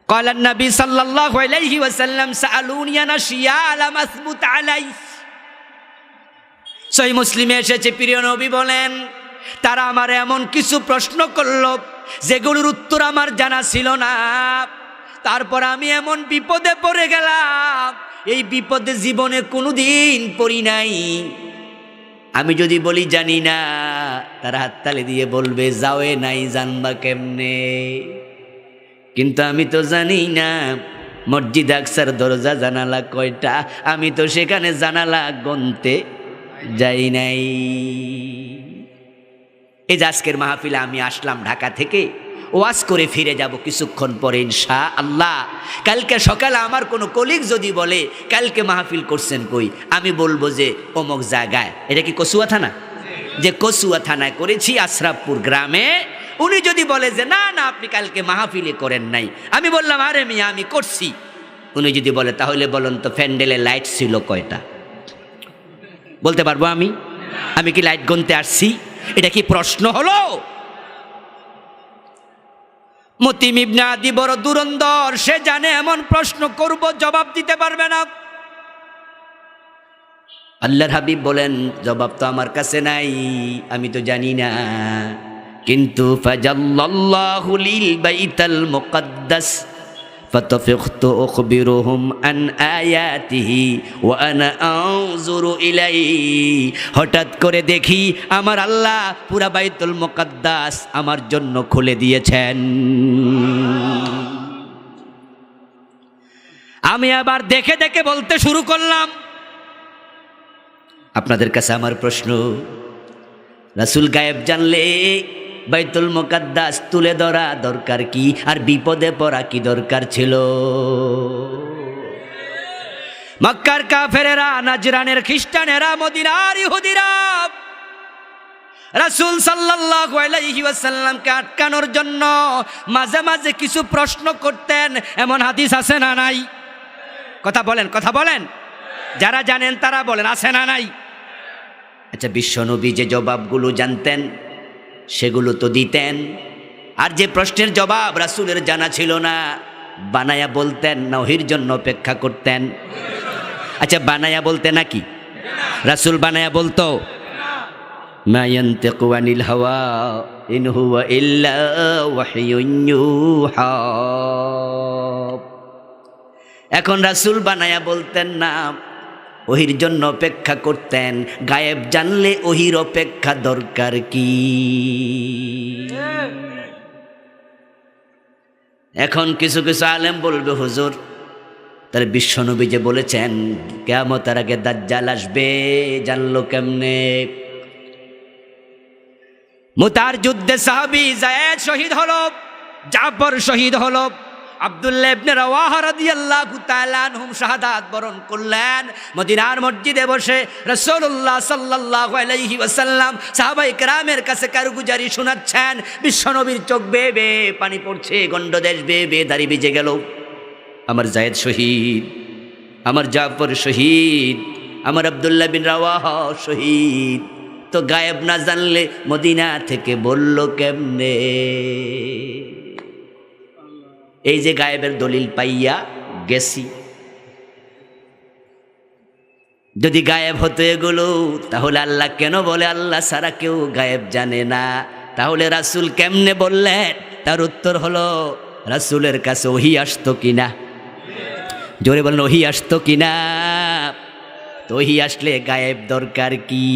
قال النبي صلى الله عليه وسلم سألوني عن أشياء لم أثبت عليه। সহিহ মুসলিমে এসেছে, প্রিয় নবী বলেন, তারা আমার এমন কিছু প্রশ্ন করলো যেগুলোর উত্তর আমার জানা ছিল না, তারপর আমি এমন বিপদে পড়ে গেলাম, এই বিপদে জীবনে কোনোদিন পড়ি নাই। আমি যদি বলি জানি না, তারা হাততালি দিয়ে বলবে যাওয়ে নাই, জানবা কেমনে? কিন্তু আমি তো জানি না মসজিদ আকসার দরজা জানালা কয়টা, আমি তো সেখানে জানালা গনতে যাই নাই। এই যে আজকের মাহফিলে আমি আসলাম ঢাকা থেকে, ওয়াজ করে ফিরে যাব কিছুক্ষণ পরে ইনশাআল্লাহ। কালকে সকালে আমার কোনো কলিগ যদি বলে কালকে মাহফিল করছেন কই, আমি বলবো যে অমুক জায়গায়। এটা কি কচুয়া থানা? যে কচুয়া থানায় করেছি আশরাফপুর গ্রামে, উনি যদি বলে যে না না আপনি কালকে মাহফিলে করেন নাই, আমি বললাম আরে মিয়া আমি করছি, উনি যদি বলে তাহলে বলুন তো প্যান্ডেলে লাইট ছিল কয়টা? বলতে পারবো আমি? আমি কি লাইট গুনতে আসছি? এটা কি প্রশ্ন হলো? মতিম ইবনে আদি বড় দুরন্দর, সে জানে এমন প্রশ্ন করব জবাব দিতে পারবে না। আল্লাহর হাবিব বলেন জবাব তো আমার কাছে নাই, আমি তো জানি না, কিন্তু ফাজাল্লাল্লাহু লিল বাইতাল মুকদ্দাস ফাতাফিখতু উখবিরুহুম আন আয়াতিহি ওয়া আনা আনজুরু ইলাইহি। হঠাৎ করে দেখি আমার আল্লাহ পুরা বাইতুল মুকদ্দাস আমার জন্য খুলে দিয়েছেন। আমি আবার দেখে দেখে বলতে শুরু করলাম। আপনাদের কাছে আমার প্রশ্ন, রাসূল গায়েব জানলে বাইতুল মুকদ্দাস তুলে ধরা দরকার কি, আর বিপদে পড়া কি দরকার ছিল? মক্কার কাফেরেরা, নাজরানের খ্রিস্টানেরা, মদিনার ইহুদিরা রাসূল সাল্লাল্লাহু আলাইহি ওয়াসাল্লামকে আটকানোর জন্য মাঝে মাঝে কিছু প্রশ্ন করতেন। এমন হাদিস আছে না নাই? কথা বলেন, কথা বলেন, যারা জানেন তারা বলেন, আছে না নাই? আচ্ছা, বিশ্বনবী যে জবাবগুলো জানতেন সেগুলো তো দিতেন, আর যে প্রশ্নের জবাব রাসূলের জানা ছিল না বানায়া বলতেন না ওহির জন্য অপেক্ষা করতেন? আচ্ছা, বানায়া বলতে নাকি? রাসূল বানায়া বলতো? মা ইয়ানতিকু আনিল হাওয়া ইন হুয়া ইল্লা ওয়াহয়ুন ইউহা। এখন রাসূল বানায়া বলতেন না, ওহির জন্য অপেক্ষা করতেন। গায়েব জানলে ওহির অপেক্ষা দরকার কি? এখন কিছু কিছু আলেম বলবে হুজুর তার বিশ্বনবী যে বলেছেন কিয়ামতের আগে দাজ্জাল আসবে, জানলো কেমনে? মুতার যুদ্ধে সাহাবী যায়েদ শহীদ হলো, জাফর শহীদ হলো, আব্দুল্লাহ ইবনে রাওয়াহা রাদিয়াল্লাহু তাআলা আনহুম শাহাদাত বরণ করলেন। মদিনার মসজিদে বসে রাসূলুল্লাহ সাল্লাল্লাহু আলাইহি ওয়াসাল্লাম সাহাবায়ে কেরামের কাছে কারগুজারি শোনাচ্ছেন। বিশ্বনবীর চোখ বেয়ে বেয়ে পানি পড়ছে, গন্ডদেশ বেয়ে বেয়ে দাড়ি ভিজে গেল। আমার যায়েদ শহীদ, আমার জাফর শহীদ, আমার আব্দুল্লাহ বিন রাওয়াহা শহীদ, তো গায়েব না জানলে মদিনা থেকে বলল কেমনে? এই যে গায়েবের দলিল পাইয়া গেছি, যদি গায়েব হতো এগুলো তাহলে আল্লাহ কেন বলে আল্লাহ ছাড়া কেউ গায়েব জানে না? তাহলে রাসূল কেমনে বললেন? তার উত্তর হলো রাসূলের কাছে ওহী আসতো কিনা? জোরে বলেন, ওহী আসতো কিনা? তো ওহী আসলে গায়েব দরকার কি?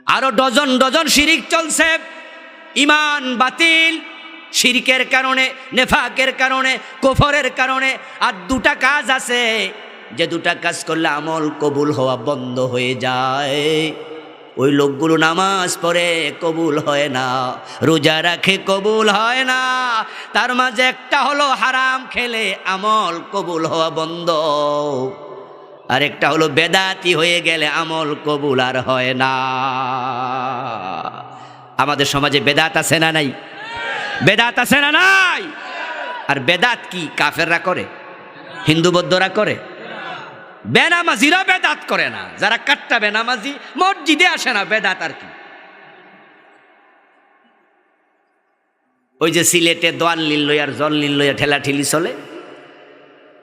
আরো ডজন ডজন শিরিক চলছে, ইমান বাতিল, শিরকের কারণে, নেফাকের কারণে, কুফরের কারণে। আর দুটা কাজ আছে যে দুটা কাজ করলে আমল কবুল হওয়া বন্ধ হয়ে যায়। ওই লোকগুলো নামাজ পড়ে কবুল হয় না, রোজা রাখে কবুল হয় না। তার মাঝে একটা হলো হারাম খেলে আমল কবুল হওয়া বন্ধ, আর একটা হলো বেদাতি হয়ে গেলে আমল কবুল আর হয় না। আমাদের সমাজে বেদাত আছে না নাই? বেদাত আছে না নাই? আর বেদাত কি কাফেররা করে? হিন্দু বৌদ্ধরা করে? বেনামাজিরা বেদাত করে না। যারা কাট্টা বেনামাজি মসজিদে আসে না, বেদাত আর কি? ওই যে সিলেটে দোয়াল্লিন লইয়ার জল্লিন লইয়া ঠেলাঠেলি চলে,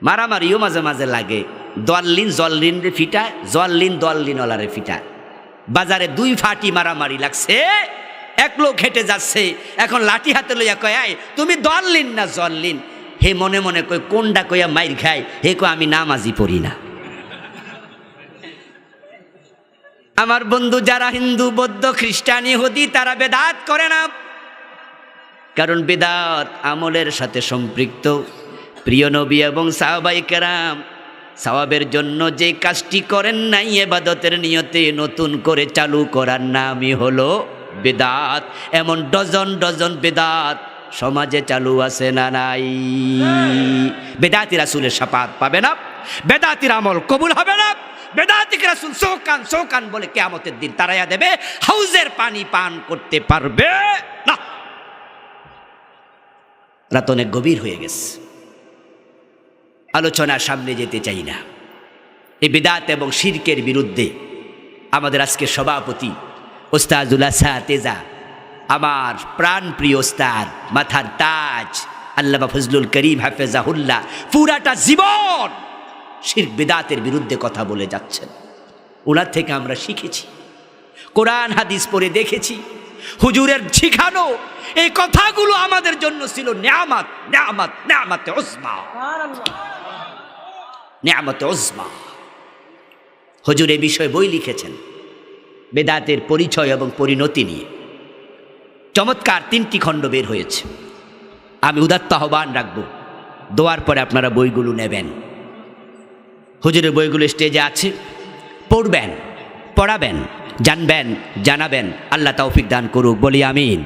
মারামারিও মাঝে মাঝে লাগে। দোয়াল্লিন জল্লিন রে ফিটায়, জল্লিন দোয়াল্লিনওয়ালারে ফিটায়। বাজারে দুই ফাটি মারামারি লাগছে, এক লোক হেঁটে যাচ্ছে, এখন লাঠি হাতে লইয়া কয় আয় তুমি দোয়াল্লিন না জল্লিন? হে মনে মনে কই কোনটা কইয়া মাইর খায়, হে কয় আমি নামাজি পড়ি না। আমার বন্ধু যারা হিন্দু বৌদ্ধ খ্রিস্টান ইহুদি তারা বেদাত করে না, কারণ বেদাত আমলের সাথে সম্পৃক্ত। প্রিয় নবী এবং সাহাবায়ে কেরাম সওয়াবের জন্য যে কাজটি করেন নাই ইবাদতের নিয়তে নতুন করে চালু করার নামই হলো বেদাত। এমন ডজন ডজন বেদাত সমাজে চালু আছে না নাই? বেদাতি রাসূলের শাফাত পাবে না, বেদাতির আমল কবুল হবে না, বেদাতিক রাসূল সোকান সোকান বলে কিয়ামতের দিন তারাইয়া দেবে, হাউজের পানি পান করতে পারবে না। রাত অনেক গভীর হয়ে গেছে, আলোচনার সামনে যেতে চাই না। এই বিদআত এবং শিরকের বিরুদ্ধে আমাদের আজকে সভাপতি ওস্তাদুল আসাতেজা, আমার প্রাণপ্রিয় ওস্তাদ, মাথার তাজ আল্লামা ফজলুল করিম হাফেজাহুল্লাহ পুরাটা জীবন শিরক বিদআতের বিরুদ্ধে কথা বলে যাচ্ছেন। ওনার থেকে আমরা শিখেছি, কোরআন হাদিস পড়ে দেখেছি, হুজুরের শিখানো এই কথাগুলো আমাদের জন্য ছিল নিয়ামত, নিয়ামত, নিয়ামতে উজমা, নিয়ামতে উজমা। হুজুর এই বিষয়ে বই লিখেছেন বেদাতের পরিচয় এবং পরিণতি নিয়ে, চমৎকার 3টি খণ্ড বের হয়েছে। আমি উদাত্ত আহ্বান রাখব, দোয়ার পরে আপনারা বইগুলো নেবেন। হুজুরের বইগুলো স্টেজে আছে, পড়বেন, পড়াবেন, জানবেন, জানাবেন। আল্লাহ তৌফিক দান করুক, বলি আমিন।